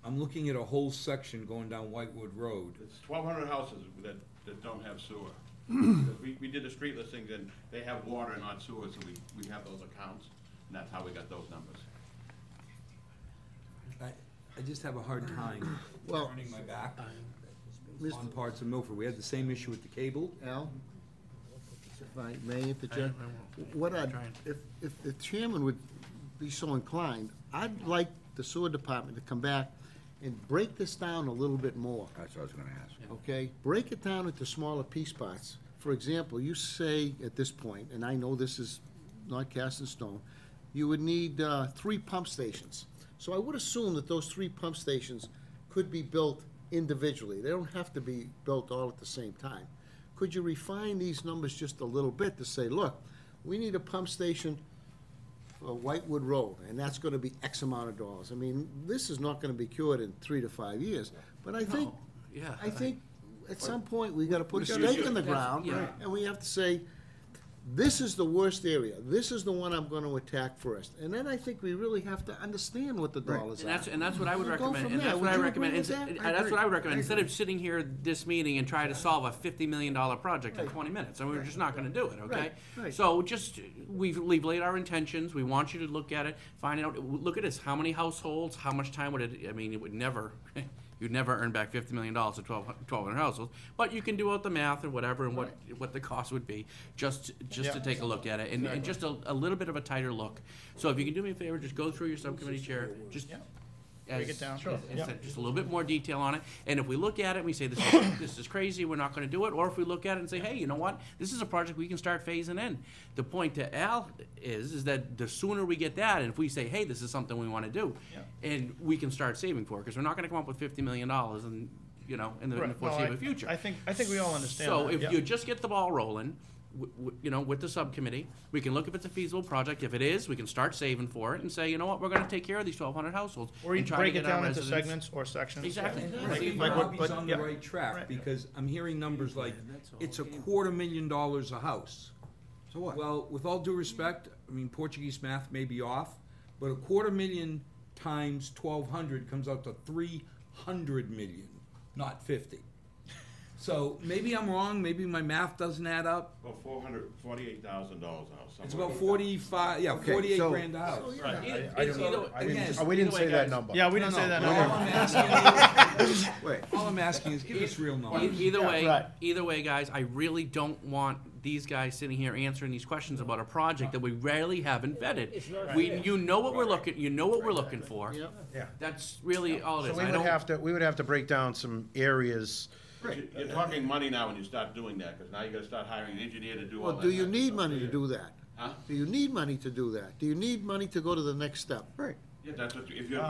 I'm looking at a whole section going down Whitewood Road. It's 1,200 houses that don't have sewer. Because we did the street listings, and they have water, not sewer, so we have those accounts, and that's how we got those numbers. I just have a hard time Well- turning my back Mr. on parts of Milford. We had the same issue with the cable. Al, if I may interject, if the chairman would be so inclined, I'd like the sewer department to come back and break this down a little bit more, That's what I was gonna ask. okay? Break it down into smaller piece parts. For example, you say at this point, and I know this is not cast in stone, you would need 3 pump stations. So I would assume that those 3 pump stations could be built individually. They don't have to be built all at the same time. Could you refine these numbers just a little bit to say, look, we need a pump station for Whitewood Road, and that's gonna be X amount of dollars. I mean, this is not gonna be cured in 3 to 5 years, but I think, Yeah. I think at some point, we gotta put a We gotta- stake in the ground, yeah. and we have to say, this is the worst area, this is the one I'm gonna attack first. And then I think we really have to understand what the dollars are. And that's what I would We'll go recommend, from and there. that's what Would I you recommend, agree with and that? I that's what I would agree. recommend, instead of sitting here this meeting and trying to solve a $50 million project in 20 minutes, and we're just not gonna do it, okay? Right, right. So just, we've laid our intentions, we want you to look at it, find out, look at this, how many households, how much time would it, I mean, it would never, you'd never earn back $50 million to 1,200 households, but you can do out the math or whatever, and what the cost would be, just to take a look at it, and just a little bit of a tighter look. So if you can do me a favor, just go through your subcommittee chair, just Break it down. Sure. as Yeah. said, just a little bit more detail on it, and if we look at it and we say, this is crazy, we're not gonna do it, or if we look at it and say, hey, you know what, this is a project we can start phasing in. The point to Al is that the sooner we get that, and if we say, hey, this is something we wanna do, and we can start saving for it, because we're not gonna come up with $50 million and, you know, in the Right. No, foreseeable future. I think we all understand So that, if yeah. you just get the ball rolling, you know, with the subcommittee, we can look if it's a feasible project. If it is, we can start saving for it and say, you know what, we're gonna take care of these 1,200 households. Or you and try break to it get our down into residents- segments or sections. Exactly. Yeah. And I Like- think like what- Bobby's but- on yeah. the right track, Right. because I'm hearing numbers like, it's a $250,000 a house. So what? Well, with all due respect, I mean, Portuguese math may be off, but a $250,000 times 1,200 comes out to 300 million, not 50. So maybe I'm wrong, maybe my math doesn't add up. About $48,000 a house. It's about 45, yeah, Okay, 48 so- grand a house. Right. I don't know. So, I didn't- again, we didn't either say way, that guys. number. Yeah, we didn't say that No, number. all I'm asking Wait, all I'm asking is give us real numbers. Either way, right. guys, I really don't want these guys sitting here answering these questions about a project that we rarely haven't vetted. You know what we're looking for. Yep. Yeah. That's really all it So is. we I would don't, have to, break down some areas. You're talking money now when you start doing that, because now you gotta start hiring an engineer to do all Well, that. do you kind of need stuff. money to do that? Huh? Do you need money to do that? Do you need money to go to the next step? right. Yeah, that's what, if you're,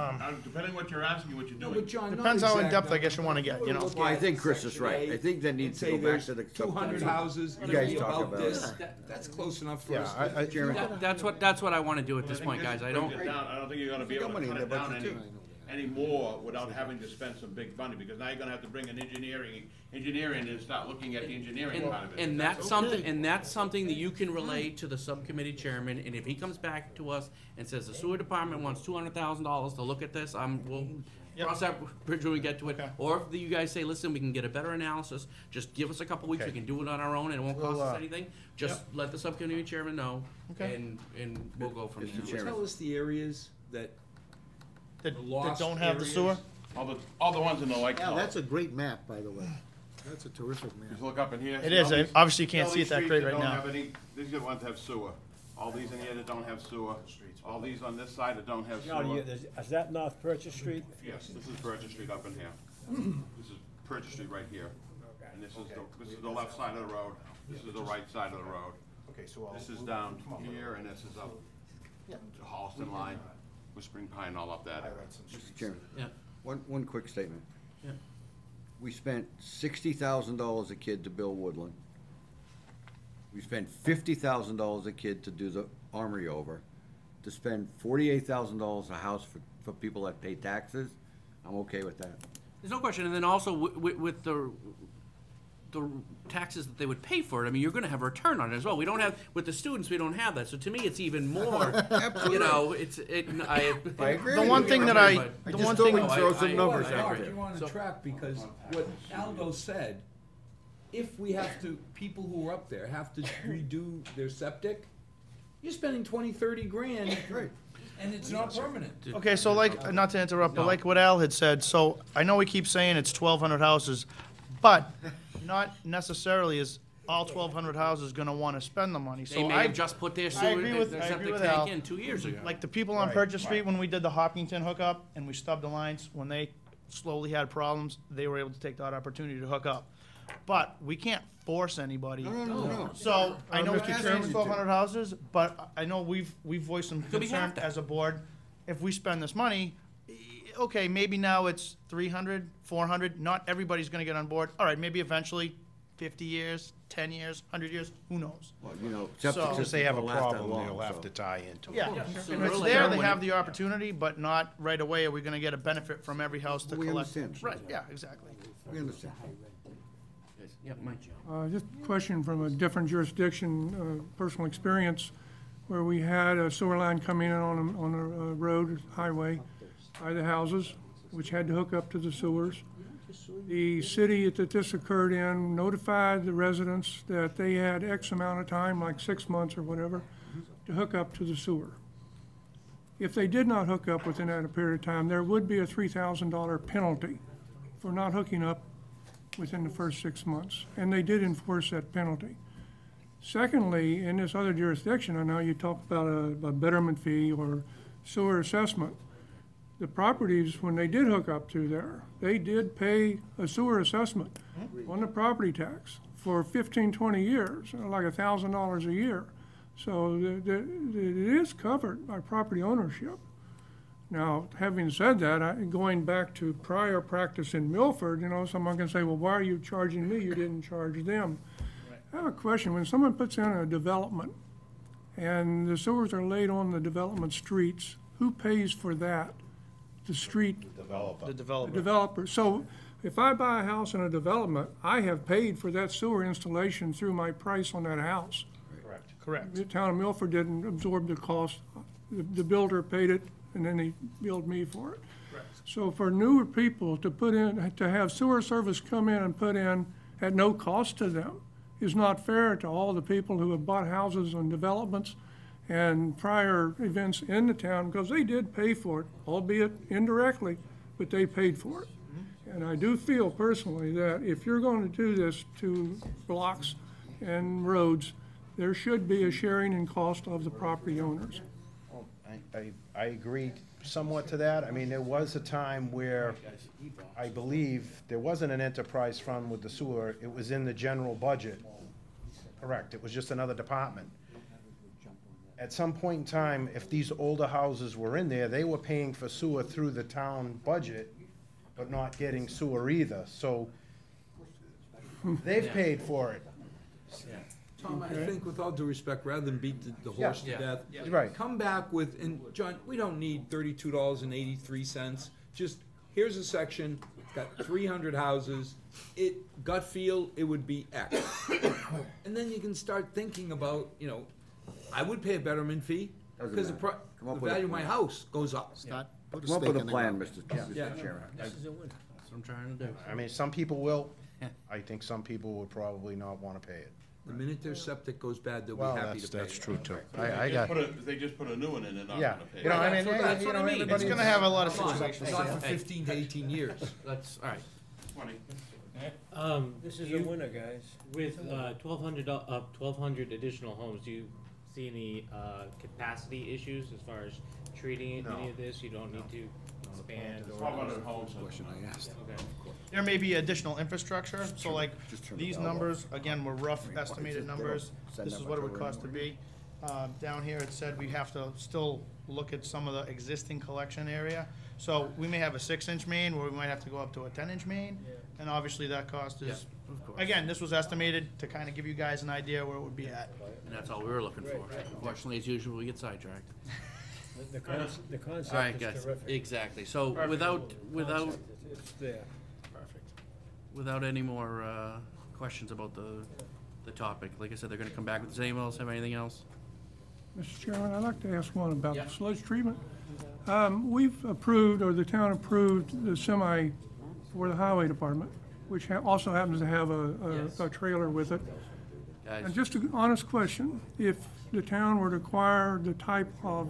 depending what you're asking, what you're No, doing. but John, not Depends how exact in-depth I numbers. guess you wanna get, you know. Look Well, I at think Chris is Section right. A I think that needs to and go say back there's to the 200 subcommittee. houses, You gonna guys be talk about about this. it. That's close enough for Yeah, us. Jeremy. that's what I want to do at this point, guys. I don't. Brings it down. I don't think you're gonna be got able to money in cut it their down budget, too. any more without having to spend some big money, because now you're gonna have to bring an engineering and start looking at the engineering part of it. And that's something that you can relay to the subcommittee chairman, and if he comes back to us and says the sewer department wants $200,000 to look at this, we'll cross that bridge when we get to it. Okay. Or if you guys say, listen, we can get a better analysis, just give us a couple weeks, we Okay. can do it on our own, and it won't cost We'll, us anything. Just let the subcommittee chairman know, Okay. and we'll go from Mr. there. Chairman. Tell us the areas that That lost don't have the areas. sewer? All the ones in the light Yeah, color. that's a great map, by the way. That's a terrific map. Just look up in here. It see is. all these- Obviously, you can't all see these it that streets great that right don't now. have any- These are the ones that have sewer. All these in here that don't have sewer. All these on this side that don't have sewer. Is that North Purchase Street? Yes, this is Purchase Street up in here. This is Purchase Street right here. And this is the left side of the road. This is the right side of the road. Okay, so This is down here, and this is up to Holliston line, Whispering Pine, all up that area. Mr. Chairman, Yeah. one quick statement. Yeah. We spent $60,000 a kid to build Woodland. We spent $50,000 a kid to do the armory over. To spend $48,000 a house for people that pay taxes, I'm okay with that. There's no question, and then also with the taxes that they would pay for it, I mean, you're gonna have a return on it as well. We don't have, with the students, we don't have that, so to me, it's even more, you know, I agree. The one thing that I the just one thought thing, we'd throw some I- numbers I out agree. there. You're on So- the track, because what Aldo said, if we have to, people who are up there have to redo their septic, you're spending 20, 30 grand. Right. And it's not permanent. okay, so like, not to interrupt, but like what Al had said, so I know we keep saying it's 1,200 houses, but not necessarily is all 1,200 houses gonna wanna spend the money. They So may I, have just put their I sewer, agree with- their I agree septic with tank Al. in 2 years ago. like the people on Purchase Street, when we did the Hopkinton hookup and we stubbed the lines, when they slowly had problems, they were able to take that opportunity to hook up. But we can't force anybody. No. So I know we Mr. keep saying Chairman, it's 1,200 houses, but I know we've voiced some Could be concern half that. as a board. If we spend this money, okay, maybe now it's 300, 400, not everybody's gonna get on board. All right, maybe eventually 50 years, 10 years, 100 years, who knows? Well, you know, So- septic If systems they have a don't last that problem, long, they'll have so. to tie into it. Yeah, Sooner if or it's later, there, they when have it- the opportunity, but not right away are we gonna get a benefit from every house to We collect. understand. Right, yeah, exactly. We understand. Yep, Mike. Just a question from a different jurisdiction, personal experience, where we had a sewer line coming in on a road, highway, by the houses, which had to hook up to the sewers. The city that this occurred in notified the residents that they had X amount of time, like 6 months or whatever, to hook up to the sewer. If they did not hook up within that period of time, there would be a $3,000 penalty for not hooking up within the first 6 months, and they did enforce that penalty. Secondly, in this other jurisdiction, I know you talked about a betterment fee or sewer assessment. The properties, when they did hook up to there, they did pay a sewer assessment on the property tax for 15, 20 years, like $1,000 a year. So it is covered by property ownership. Now, having said that, going back to prior practice in Milford, someone can say, well, why are you charging me? You didn't charge them. I have a question. When someone puts in a development and the sewers are laid on the development streets, who pays for that? The street The the developer. developer. So if I buy a house in a development, I have paid for that sewer installation through my price on that house. Correct. The town of Milford didn't absorb the cost. The builder paid it, and then he billed me for it. So for newer people to have sewer service come in and put in at no cost to them is not fair to all the people who have bought houses and developments and prior events in the town, because they did pay for it, albeit indirectly, but they paid for it. And I do feel personally that if you're going to do this to blocks and roads, there should be a sharing in cost of the property owners. Well, I agree somewhat to that. I mean, there was a time where I believe there wasn't an enterprise fund with the sewer. It was in the general budget. Correct. It was just another department. At some point in time, if these older houses were in there, they were paying for sewer through the town budget, but not getting sewer either. So they've paid for it. Tom, I think with all due respect, rather than beat the horse to Yeah. death, Right. come back with, and John, we don't need $32.83. Just, here's a section, got 300 houses, gut feel, it would be X. And then you can start thinking about, I would pay a betterment fee, Doesn't because matter. Come up the with a value of my plan. house goes up. Start, put a Come up stake with a in the plan, ground. Mr. Yeah. Chairman. That's what I'm trying to do. I mean, some people will. I think some people would probably not want to pay it. The minute their septic goes bad, they'll be Well, happy to pay it. that's true too. They just put they just put a new one in, they're not Yeah, gonna pay. you know, I mean, That's what I mean. It's everybody's- gonna have a lot of Come on, situations. it's not for 15 to 18 years. That's, all right. 20. This is a winner, guys. With 1,200 additional homes, do you see any capacity issues as far as treating any of this? You don't need to expand or? 1,200 homes. Question I asked. Okay. There may be additional infrastructure, so like, just turn the these bell off. numbers, again, were rough mean, estimated they don't numbers. send This that is what it much would over cost to be. Down here, it said we have to still look at some of the existing collection area. So we may have a 6-inch main, where we might have to go up to a 10-inch main, and obviously that cost is, Yeah, of course. again, this was estimated to kind of give you guys an idea where it would be at. And that's all we were looking for. Unfortunately, as usual, we get sidetracked. The All right, concept is guys, terrific. exactly. So without, It's there. without any more questions about the topic, like I said, they're gonna come back with, does anyone else have anything else? Mr. Chairman, I'd like to ask one about Yeah. the sludge treatment. We've approved, or the town approved, the semi for the highway department, which also happens to have a trailer with it. Guys, And just an honest question, if the town were to acquire the type of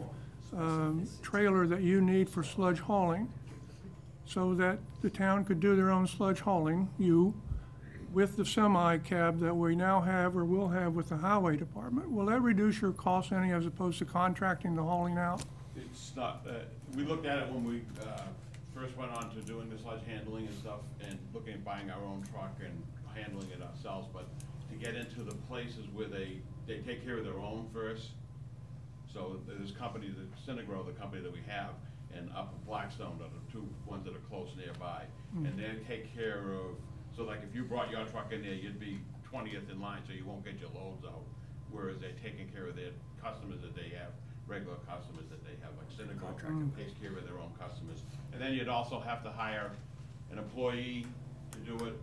trailer that you need for sludge hauling, so that the town could do their own sludge hauling, with the semi cab that we now have or will have with the highway department, will that reduce your costs any as opposed to contracting the hauling out? It's not, we looked at it when we first went on to doing the sludge handling and stuff, and looking at buying our own truck and handling it ourselves, but to get into the places where they take care of their own first. So there's companies, Synagro, the company that we have, and up in Blackstone, are the two ones that are close nearby. And they take care of, so like if you brought your truck in there, you'd be 20th in line, so you won't get your loads out. Whereas they're taking care of their customers that they have, regular customers that they have, like Synagro takes care of their own customers. And then you'd also have to hire an employee to do it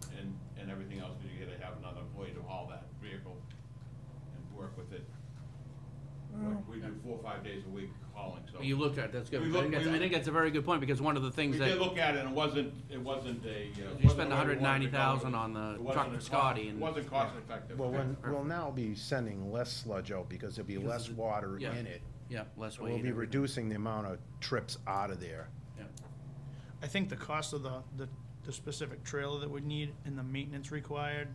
and everything else, because you gotta have another employee to haul that vehicle and work with it. We do 4 or 5 days a week hauling, so. You looked at it, that's good. We I looked- think that's a very good point, because one of the things We that. did look at it, and it wasn't a. You spend $190,000 on the truck for Scotty, It and wasn't cost effective. Well, we'll now be sending less sludge out because there'll be less water Yeah. in it. yeah, less weight. We'll and be everything. reducing the amount of trips out of there. Yeah. I think the cost of the specific trailer that we need and the maintenance required,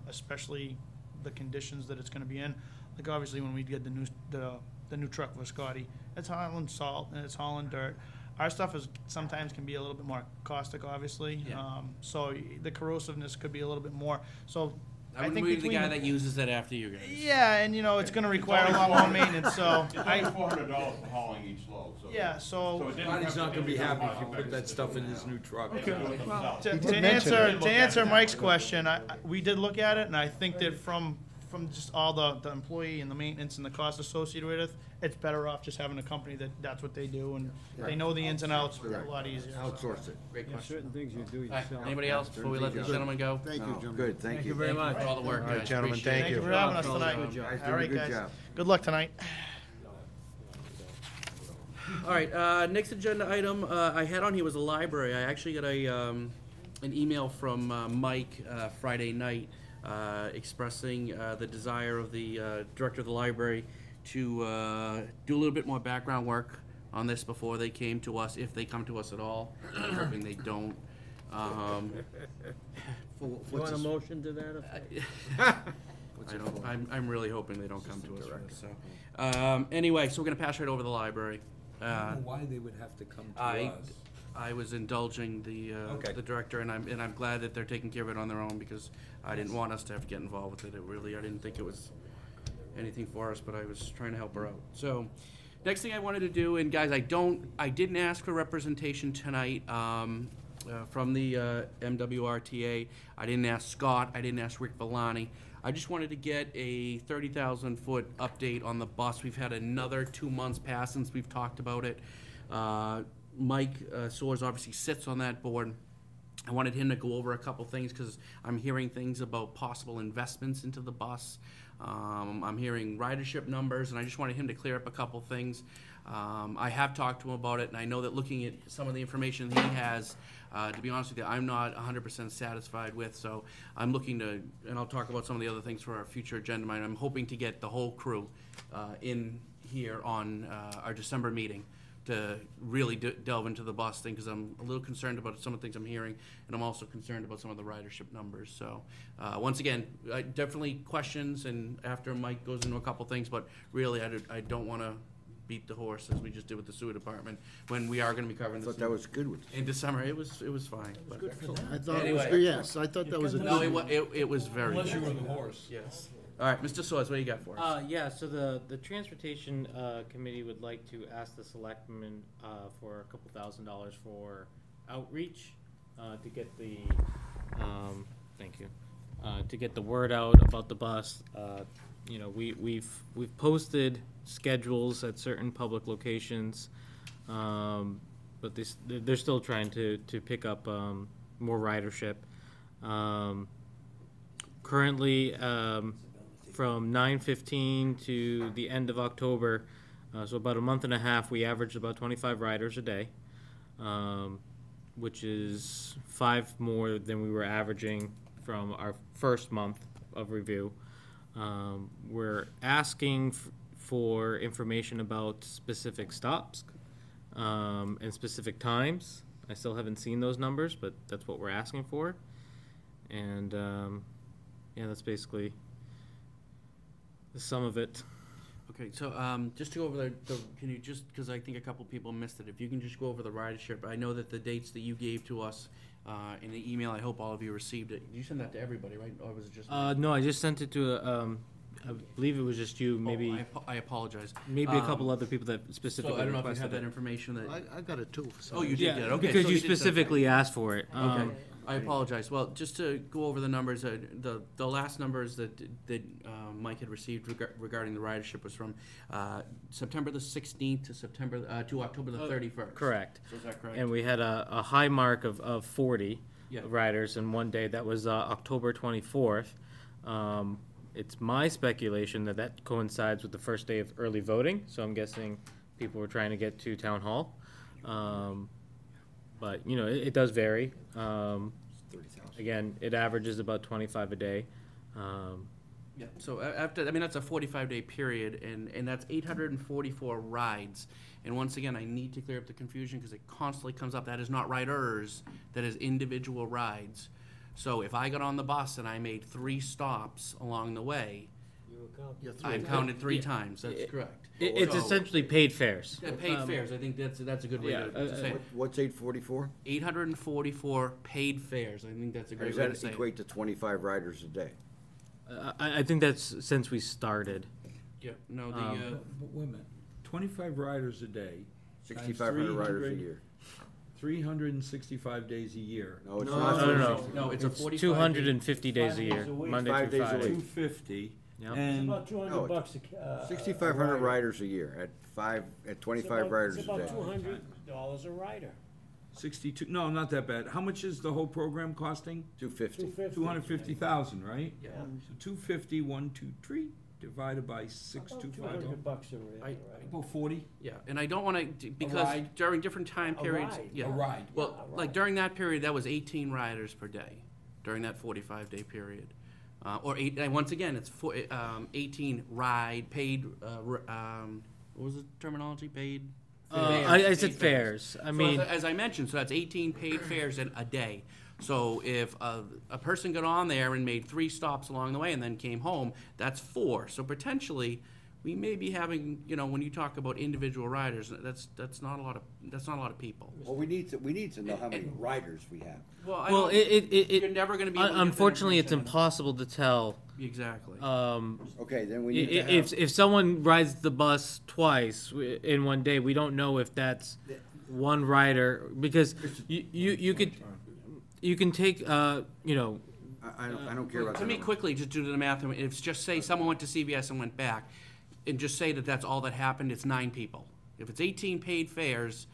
especially the conditions that it's gonna be in. Like, obviously, when we get the new truck for Scotty, it's hauling salt and it's hauling dirt. Our stuff sometimes can be a little bit more caustic, obviously. Yeah. So the corrosiveness could be a little bit more. So I I wouldn't think be the between. guy that uses it after you guys. Yeah, and it's gonna require a lot more maintenance, so. It's only $400 for hauling each load, so. Yeah, So so it didn't Scotty's have not to gonna be be happy cost if you put effective that to stuff do in that. his new truck. Okay. to did to mention answer, it. to answer Mike's question, we did look at it, and I think that from just all the employee and the maintenance and the cost associated with it, it's better off just having a company that's what they do, and they know the ins and outs a lot easier. so. Outsource it. Great There's question. certain things you do All right, yourself. anybody else before we let these gentlemen go? Thank you, No, gentlemen. Good, thank you. very much. For all the work, All right, guys. gentlemen, Appreciate it. thank Thank you you. for having us Good job. tonight. Good job. Guys, All doing a right, good guys. job. Good luck tonight. All right, next agenda item I had on here was a library. I actually got an email from Mike Friday night expressing the desire of the director of the library to do a little bit more background work on this before they came to us, if they come to us at all. I'm hoping they don't. You want a motion to that effect? I'm really hoping they don't come to us first, so. Anyway, so we're gonna pass right over the library. I don't know why they would have to come to I us. I was indulging Okay. the director, and I'm glad that they're taking care of it on their own, because I didn't want us to have to get involved with it. I didn't think it was anything for us, but I was trying to help her out. So, next thing I wanted to do, and guys, I didn't ask for representation tonight, from the MWRTA. I didn't ask Scott, I didn't ask Rick Villani. I just wanted to get a 30,000-foot update on the bus. We've had another 2 months pass since we've talked about it. Mike Soares obviously sits on that board. I wanted him to go over a couple things, because I'm hearing things about possible investments into the bus. I'm hearing ridership numbers, and I just wanted him to clear up a couple things. I have talked to him about it, and I know that looking at some of the information he has, to be honest with you, I'm not 100% satisfied with, so I'm looking to, and I'll talk about some of the other things for our future agenda item. I'm hoping to get the whole crew in here on our December meeting to really delve into the bus thing, because I'm a little concerned about some of the things I'm hearing, and I'm also concerned about some of the ridership numbers. So, once again, definitely questions, and after Mike goes into a couple things, but really, I don't want to beat the horse as we just did with the sewer department, when we are going to be covering I this thought that was good with. in December. It was fine. But I thought it was Anyway. good, yes, I thought that was a no, good. it was very Unless you good. were the horse. Yes. All right, Mr. Soares, what do you got for us? Yeah, so the transportation committee would like to ask the selectmen for a couple $1,000s for outreach to get the thank you to get the word out about the bus. We've posted schedules at certain public locations, but they're still trying to pick up more ridership. Currently, from 9/15 to the end of October, so about a month and a half, we averaged about 25 riders a day, which is 5 more than we were averaging from our first month of review. We're asking for information about specific stops and specific times. I still haven't seen those numbers, but that's what we're asking for. And yeah, that's basically the sum of it. Okay, so just to go over can you just, because I think a couple people missed it, if you can just go over the ridership. I know that the dates that you gave to us in the email, I hope all of you received it. You sent that to everybody, right? Or was it just me? No, I just sent it to I believe it was just you, maybe I apologize. maybe a couple other people that So specifically I don't know if you have requested that it. information that. I got it too. for some Oh, you reason. did get it. Okay, because so you did send it. specifically asked for it. Okay, I apologize. Well, just to go over the numbers, the last numbers that Mike had received regarding the ridership was from September the 16th to October the 31st. Correct. So is that correct? And we had a high mark of 40. Yeah. riders in one day. That was October 24th. It's my speculation that that coincides with the first day of early voting, so I'm guessing people were trying to get to town hall. But, you know, it does vary. Again, it averages about 25 a day. Yeah, so after, I mean, that's a 45-day period, and that's 844 rides. And once again, I need to clear up the confusion because it constantly comes up. That is not riders, that is individual rides. So if I got on the bus and I made 3 stops along the way, I'm counted 3 times, that's correct. It's So- essentially paid fares. Paid fares, I think that's a good way yeah, to say it. What's 844? 844 paid fares, I think that's a great Does way to that say it. equate to 25 riders a day? I think that's since we started. Yeah, no, But wait a minute, 25 riders a day. 6,500 riders a year. 365 days a year. No, it's No, not. No, no, it's a 45 250 days a year, days a week. Monday 5 through days a Friday. week. 250, Yep. It's and about $200 a 6,500 rider. riders a year at 25 riders a It's about day. $200 a rider. 62, no, not that bad. How much is the whole program costing? 250. 250,000, right? Yeah. So 250, 1, 2, 3, divided by About 625, $200 a rider. about 40? Yeah, and I don't want to, because ride? during different time A periods. ride. Yeah. A ride. Well, like during that period, that was 18 riders per day, during that 45-day period. And once again, it's 18 paid, what was the terminology, paid? I said Paid fares. I mean, as I mentioned, so that's 18 paid fares a day. So if a person got on there and made 3 stops along the way and then came home, that's 4. So potentially, we may be having, you know, when you talk about individual riders, that's not a lot of people. Well, we need to know how many riders we have. Well, well, you're never going to be able to get that unfortunately, it's information. impossible to tell. Exactly. Okay, then we need to have. If someone rides the bus twice in one day, we don't know if that's one rider, because you can take, you know, I don't care about To the me, number. quickly, just do the math, if it's just say someone went to CVS and went back, and just say that that's all that happened, it's 9 people. If it's 18 paid fares,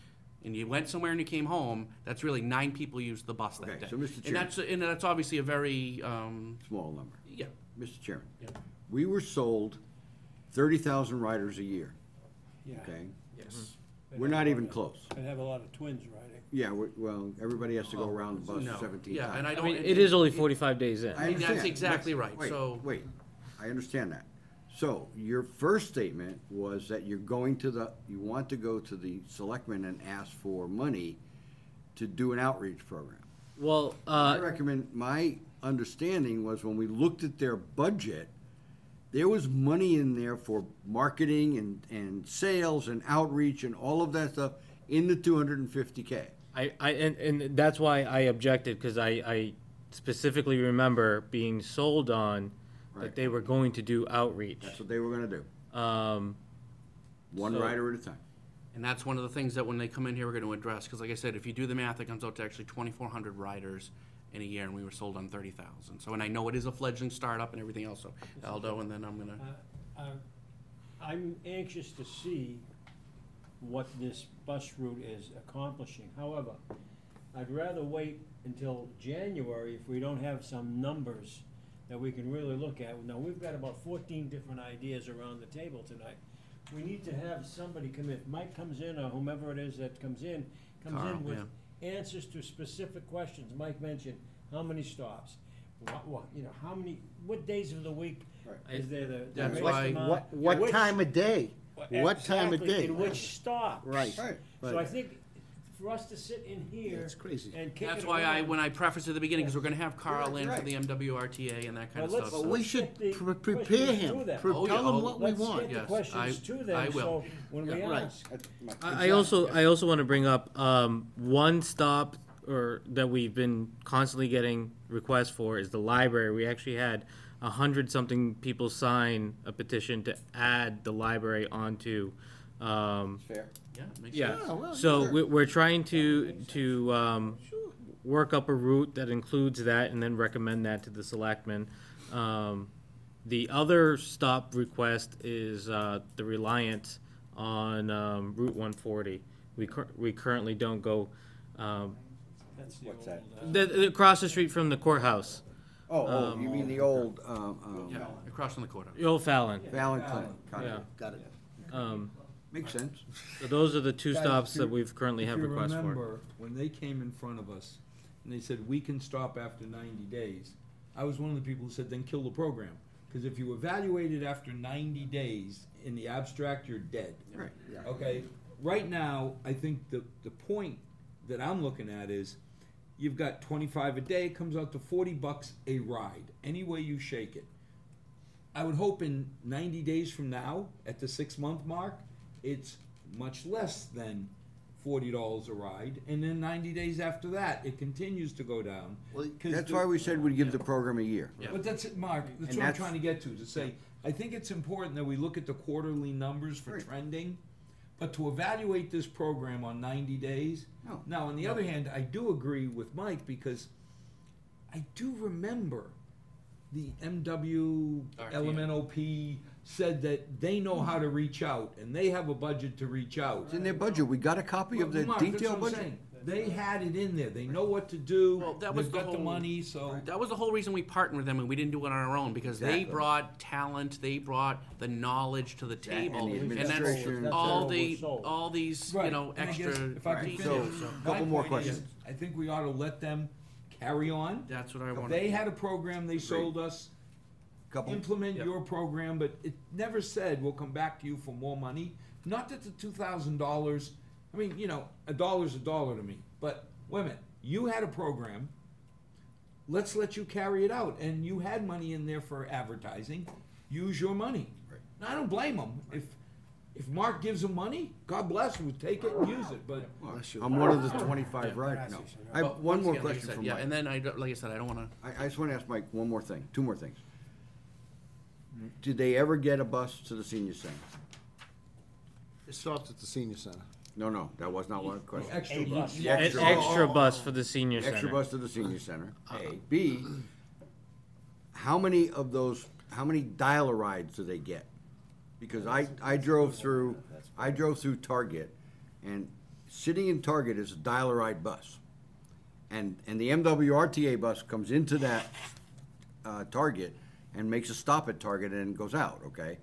and you went somewhere and you came home, that's really 9 people used the bus that Okay, day. so, Mr. And Chairman. that's obviously a very, Small number. yeah, Mr. Chairman. Yeah. We were sold 30,000 riders a year, Yeah. okay? yes. We're not even close. I'd have a lot of twins riding. Yeah, well, everybody has to go around the bus No, 17 yeah, times. and I I don't. mean, it is only 45 days in. I understand. That's exactly right, Wait, so. Wait, I understand that. So, your first statement was that you want to go to the selectmen and ask for money to do an outreach program. Well, My understanding was when we looked at their budget, there was money in there for marketing and sales and outreach and all of that stuff in the 250K. and that's why I objected, because I specifically remember being sold on that Right. they were going to do outreach. That's what they were gonna do, one So- rider at a time. And that's one of the things that when they come in here, we're gonna address, because like I said, if you do the math, it comes out to actually 2,400 riders in a year, and we were sold on 30,000. So, and I know it is a fledgling startup and everything else, so Aldo, and then I'm gonna, I'm anxious to see what this bus route is accomplishing. However, I'd rather wait until January if we don't have some numbers that we can really look at. Now, we've got about 14 different ideas around the table tonight. We need to have somebody come in, if Mike comes in, or whomever it is that comes in Carl, with answers to specific questions. Mike mentioned, how many stops? How many, what days of the week is there the That's greatest why- amount? What Which- time of day? What time of Exactly, day? in which stop? Right. So I think for us to sit in here It's crazy. and kick it that's why around- when I prefaced at the beginning, because we're gonna have Carl in for Right. the MWRTA and that kind of Well, let's- stuff. But we let's should get the prepare questions him, to them. Oh, yeah, tell him oh, what we Let's want. get the Yes, questions to I them, will. so when we Right. ask. I also want to bring up one stop that we've been constantly getting requests for is the library. We actually had 100-something people sign a petition to add the library onto. Fair. Yeah, makes Yeah. sense. well, So sure. we're trying to work up a route that includes that and then recommend that to the selectmen. The other stop request is the Reliant on Route 140. We currently don't go What's that? Across the street from the courthouse, Oh, you mean the old, Yeah, across from the courthouse. the old Fallon. Fallon Clinic? Yeah. Got it. Makes sense. So those are the two Guys, stops if you- that we've currently have requests If you for. remember, when they came in front of us, and they said, we can stop after 90 days, I was one of the people who said, then kill the program. Because if you evaluate it after 90 days, in the abstract, you're dead. Right. Okay, right now, I think the point that I'm looking at is, you've got 25 a day, it comes out to $40 a ride, any way you shake it. I would hope in 90 days from now, at the 6-month mark, it's much less than $40 a ride, and then 90 days after that, it continues to go down. Well, 'Cause That's the- why we said we'd give the program a year. Yeah. But that's it, Mark, that's And what I'm that's- trying to get to say, I think it's important that we look at the quarterly numbers for Right. trending, but to evaluate this program on 90 days. No. Now, on the other hand, I do agree with Mike, because I do remember the MW, RTA. LMNOP said that they know how to reach out, and they have a budget to reach out. It's in their budget. We got a copy of the Mark, that's detailed what I'm budget. saying. They had it in there, they know what to do, Well, that was they've the got the whole- money, so. That was the whole reason we partnered with them, and we didn't do it on our own, because they Exactly. brought talent, they brought the knowledge to the table. and the that's administration. all That's the, all we're all these, Right, you know, and I guess extra if I could details. finish, So my couple more point is, questions. I think we ought to let them carry on. that's what I If want. they had a program they sold us, Couple. implement Yep. your program, but it never said, we'll come back to you for more money. Not that the $2,000, I mean, you know, a dollar's a dollar to me, but wait a minute, you had a program, let's let you carry it out, and you had money in there for advertising, use your money. Right. Now, I don't blame them, if Mark gives them money, God bless, we'll take it and use it, but Bless you. I'm one of the 25, right? No. I have But one once more again, like I question said, from yeah, Mike. and then like I said, I don't wanna, I just want to ask Mike one more thing, two more things. Did they ever get a bus to the senior center? It stopped at the senior center. No, that was not one question. extra bus. The An extra- extra bus for the senior Extra center. bus to the senior center, A. B, how many dial-a rides do they get? Because I drove through Target, and sitting in Target is a dial-a-ride bus. And the MWRTA bus comes into that, Target and makes a stop at Target and goes out, okay?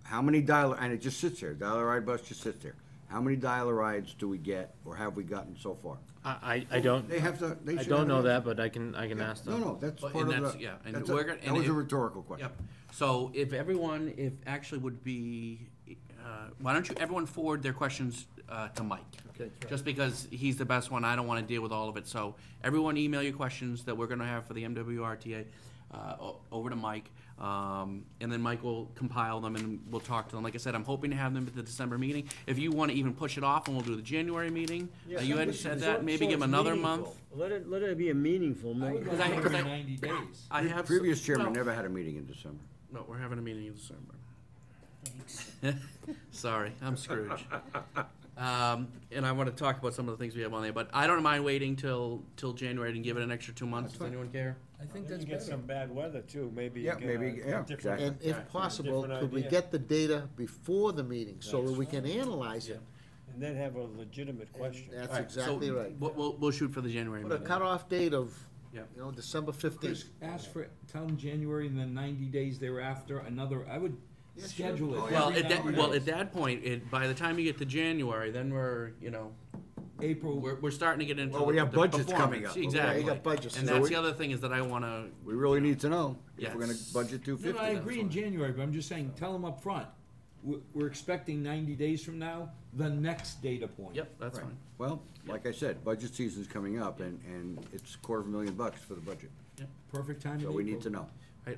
How many and it just sits there, dial-a-ride bus just sits there. How many dial-a-rides do we get, or have we gotten so far? I don't, They have to, they I should don't have know an that, but I can ask them. No, that's But- part and of that's- the. yeah, and that's we're gonna- that and was a if- rhetorical question. yep. So if everyone, if actually would be, why don't you, everyone forward their questions to Mike? Just because he's the best one, I don't wanna deal with all of it, so everyone email your questions that we're gonna have for the MWRTA over to Mike. And then Mike will compile them and we'll talk to them. Like I said, I'm hoping to have them at the December meeting. If you wanna even push it off and we'll do the January meeting, you had said that, maybe give them another month. Let it be a meaningful I would meeting. like I- it 'cause in I- 90 days. I have. Previous chairman well, never had a meeting in December. No, we're having a meeting in December. Sorry, I'm Scrooge. And I want to talk about some of the things we have on there, but I don't mind waiting till January and give it an extra 2 months. Does anyone care? I think Then that's you get better. some bad weather too, maybe. you Yeah, get a maybe, yeah, different- exactly. And if possible, Different could we idea. get the data before the meeting so that we can analyze it? And then have a legitimate question. That's All right, so exactly right. We'll shoot for the January Put a meeting. cutoff date of, Yeah. December Chris, 15th. ask for, tell them January and then 90 days thereafter, I would schedule it. Well, every at that, 90 well, days. at that point, by the time you get to January, then we're, April, we're starting to get into. Well, we have the budgets performance. coming up, okay? Exactly. You got budgets. And So that's we- the other thing is that I wanna, We really need to know if we're gonna Yes. budget no, 250. I agree in January, but I'm just saying, tell them up front. We're expecting 90 days from now, the next data point. yep, that's fine. Well, like I said, budget season's coming up, and it's $250,000 for the budget, Perfect time in so April. we need to know.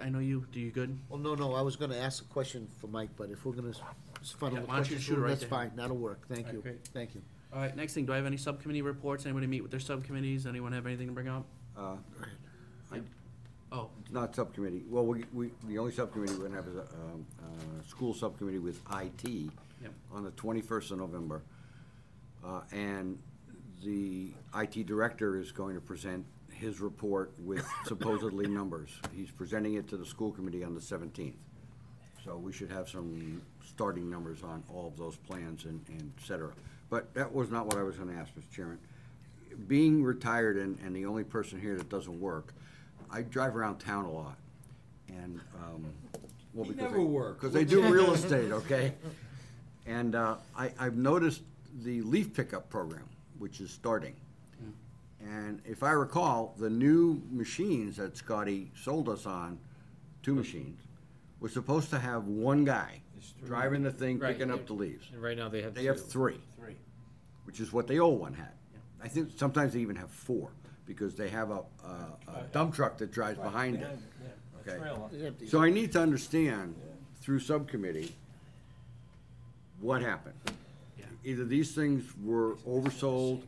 I know you, do you good? Well, no, I was gonna ask a question for Mike, but if we're gonna funnel Yeah, the why don't you questions shoot it through, right that's there? fine, that'll work, thank All you, right, great. thank you. All right, next thing, do I have any subcommittee reports? Anybody meet with their subcommittees? Anyone have anything to bring up? Oh, It's not subcommittee, well, the only subcommittee we're gonna have is a school subcommittee with IT Yep. on the 21st of November. And the IT director is going to present his report with supposedly numbers. He's presenting it to the school committee on the 17th. So we should have some starting numbers on all of those plans and et cetera. But that was not what I was gonna ask, Mr. Chairman. being retired and the only person here that doesn't work, I drive around town a lot. And, well, He because never works. because I do real estate, okay? And I've noticed the leaf pickup program, which is starting. And if I recall, the new machines that Scotty sold us on, 2 machines, were supposed to have one guy driving the thing, Right. picking up the leaves. And right now they have They have 3, which is what the old one had. I think sometimes they even have 4, because they have a dump truck that drives behind it. Okay. So I need to understand, through subcommittee, what happened. Either these things were oversold,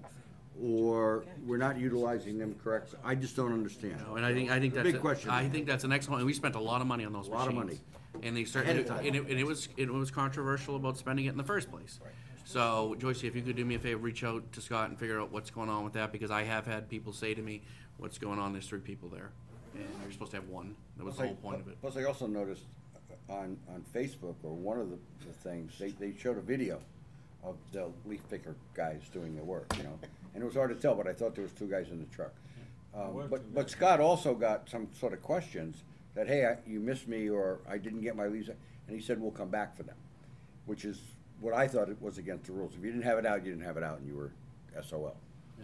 or we're not utilizing them correctly. I just don't understand. No, and I think that's Big question. I think that's an excellent. And we spent a lot of money on those A lot of machines. money. And they Ahead started, of time. and it was controversial about spending it in the first place. So, Joyce, if you could do me a favor, reach out to Scott and figure out what's going on with that, because I have had people say to me, "What's going on? There's 3 people there, and you're supposed to have 1." That was the whole point of it. Plus, I also noticed on Facebook, or one of the things, they showed a video of the leaf picker guys doing their work, you know? And it was hard to tell, but I thought there was 2 guys in the truck. But Scott also got some sort of questions that, hey, you missed me, or I didn't get my leaves, and he said, we'll come back for them, which is what I thought it was against the rules. If you didn't have it out, you didn't have it out, and you were SOL.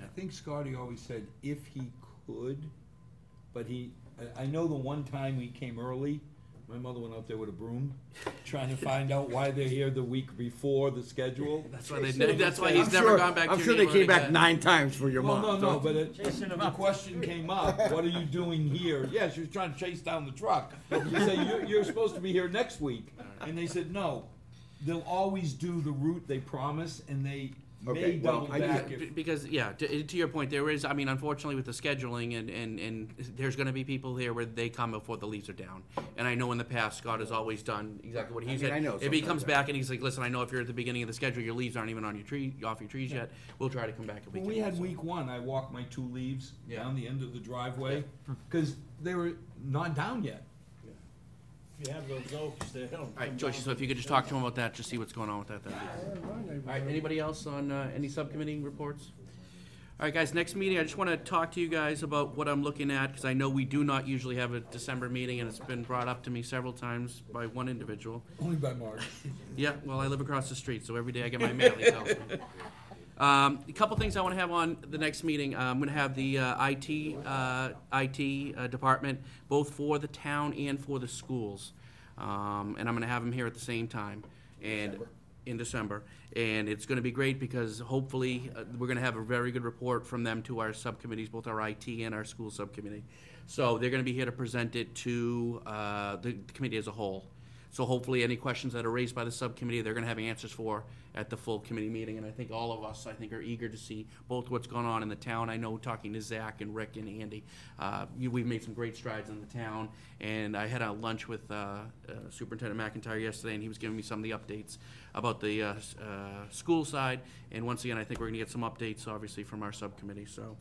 I think Scotty always said if he could, but I know the one time he came early, my mother went out there with a broom, trying to find out why they're here the week before the schedule. That's why he's never gone back to I'm sure they came back 9 times for your Well, mom. no, but the question came up, what are you doing here? Yeah, she was trying to chase down the truck. You say, you're supposed to be here next week. And they said, no, they'll always do the route they promise, and they may Okay, well, double I back just- if. Because, yeah, to your point, there is, I mean, unfortunately with the scheduling, and there's gonna be people here where they come before the leaves are down. And I know in the past, Scott has always done exactly what he mean, said. I know If he sometimes comes that- back and he's like, listen, I know if you're at the beginning of the schedule, your leaves aren't even on your tree, off your trees yet, we'll try to come back if we When can. we had So- week 1, I walked my 2 leaves Yeah. down the end of the driveway, because they were not down yet. If you have those oaks, they don't. All right, Joyce, so if you could just talk to him about that, just see what's going on with that, that'd be. All right, anybody else on, any subcommittee reports? All right, guys, next meeting, I just want to talk to you guys about what I'm looking at, because I know we do not usually have a December meeting, and it's been brought up to me several times by one individual. Only by March. Yeah, well, I live across the street, so every day I get my mail, he tells me. A couple things I want to have on the next meeting. I'm going to have the IT department, both for the town and for the schools. And I'm going to have them here at the same time. And in December. And it's going to be great because hopefully we're going to have a very good report from them to our subcommittees, both our IT and our school subcommittee. So they're going to be here to present it to the committee as a whole. So hopefully any questions that are raised by the subcommittee, they're gonna have answers for at the full committee meeting. And I think all of us, are eager to see both what's going on in the town. I know, talking to Zach and Rick and Andy, we've made some great strides in the town. And I had a lunch with Superintendent McIntyre yesterday, and he was giving me some of the updates about the school side. And once again, I think we're gonna get some updates, obviously, from our subcommittee, so.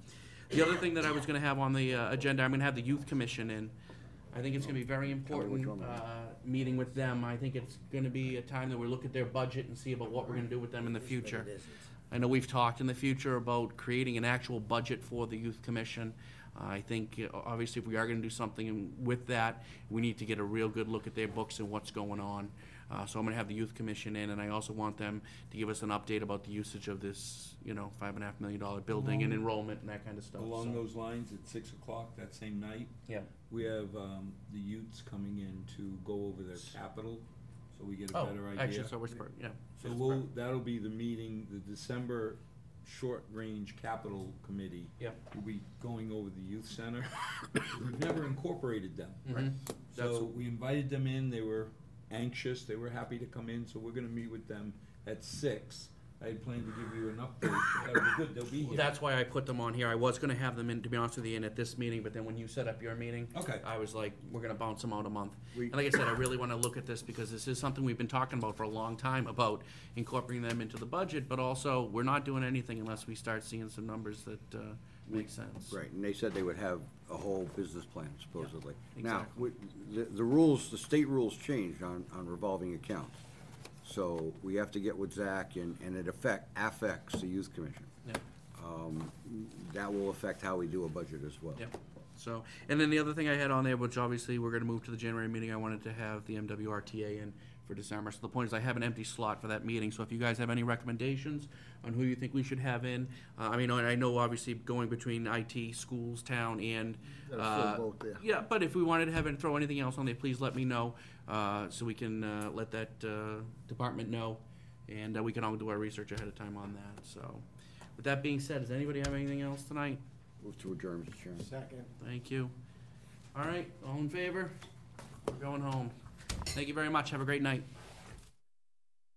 The other thing that I was gonna have on the agenda, I'm gonna have the youth commission in. I think it's gonna be very important, meeting with them. I think it's gonna be a time that we look at their budget and see about what we're gonna do with them in the future. I know we've talked in the future about creating an actual budget for the youth commission. I think, obviously, if we are gonna do something with that, we need to get a real good look at their books and what's going on. So I'm gonna have the youth commission in, and I also want them to give us an update about the usage of this, $5.5 million building and enrollment and that kind of stuff. Along So, those lines, at 6 o'clock that same night, yeah. we have the youths coming in to go over their capital, so we get a Oh, better idea. actually, so yeah. So that'll be the meeting, the December short-range capital committee. Yep. Will be going over the youth center. We've never incorporated them. Mhm. That's- So we invited them in, they were anxious, they were happy to come in, so we're gonna meet with them at 6. I had planned to give you an update, but that'll be good, they'll be here. That's why I put them on here. I was gonna have them in, to be honest with you, in at this meeting, but then when you set up your meeting, Okay. I was like, we're gonna bounce them out a month. We- And like I said, I really wanna look at this because this is something we've been talking about for a long time, about incorporating them into the budget, but also, we're not doing anything unless we start seeing some numbers that, make sense. Right, and they said they would have a whole business plan supposedly. Now, exactly. the rules, the state rules changed on revolving accounts. So we have to get with Zach, and it affects the youth commission. Yeah. that will affect how we do a budget as well. Yep. So, and then the other thing I had on there, which obviously we're gonna move to the January meeting, I wanted to have the MWRTA in for December. So the point is, I have an empty slot for that meeting, so if you guys have any recommendations on who you think we should have in, I mean, I know obviously going between IT, schools, town, and, Got a full vote there. yeah, but if we wanted to have it, throw anything else on there, please let me know, so we can, let that, department know, and, we can all do our research ahead of time on that, so. With that being said, does anybody have anything else tonight? Move to adjourn, Mr. Chairman. Second. Thank you. All right, all in favor? We're going home. Thank you very much. Have a great night.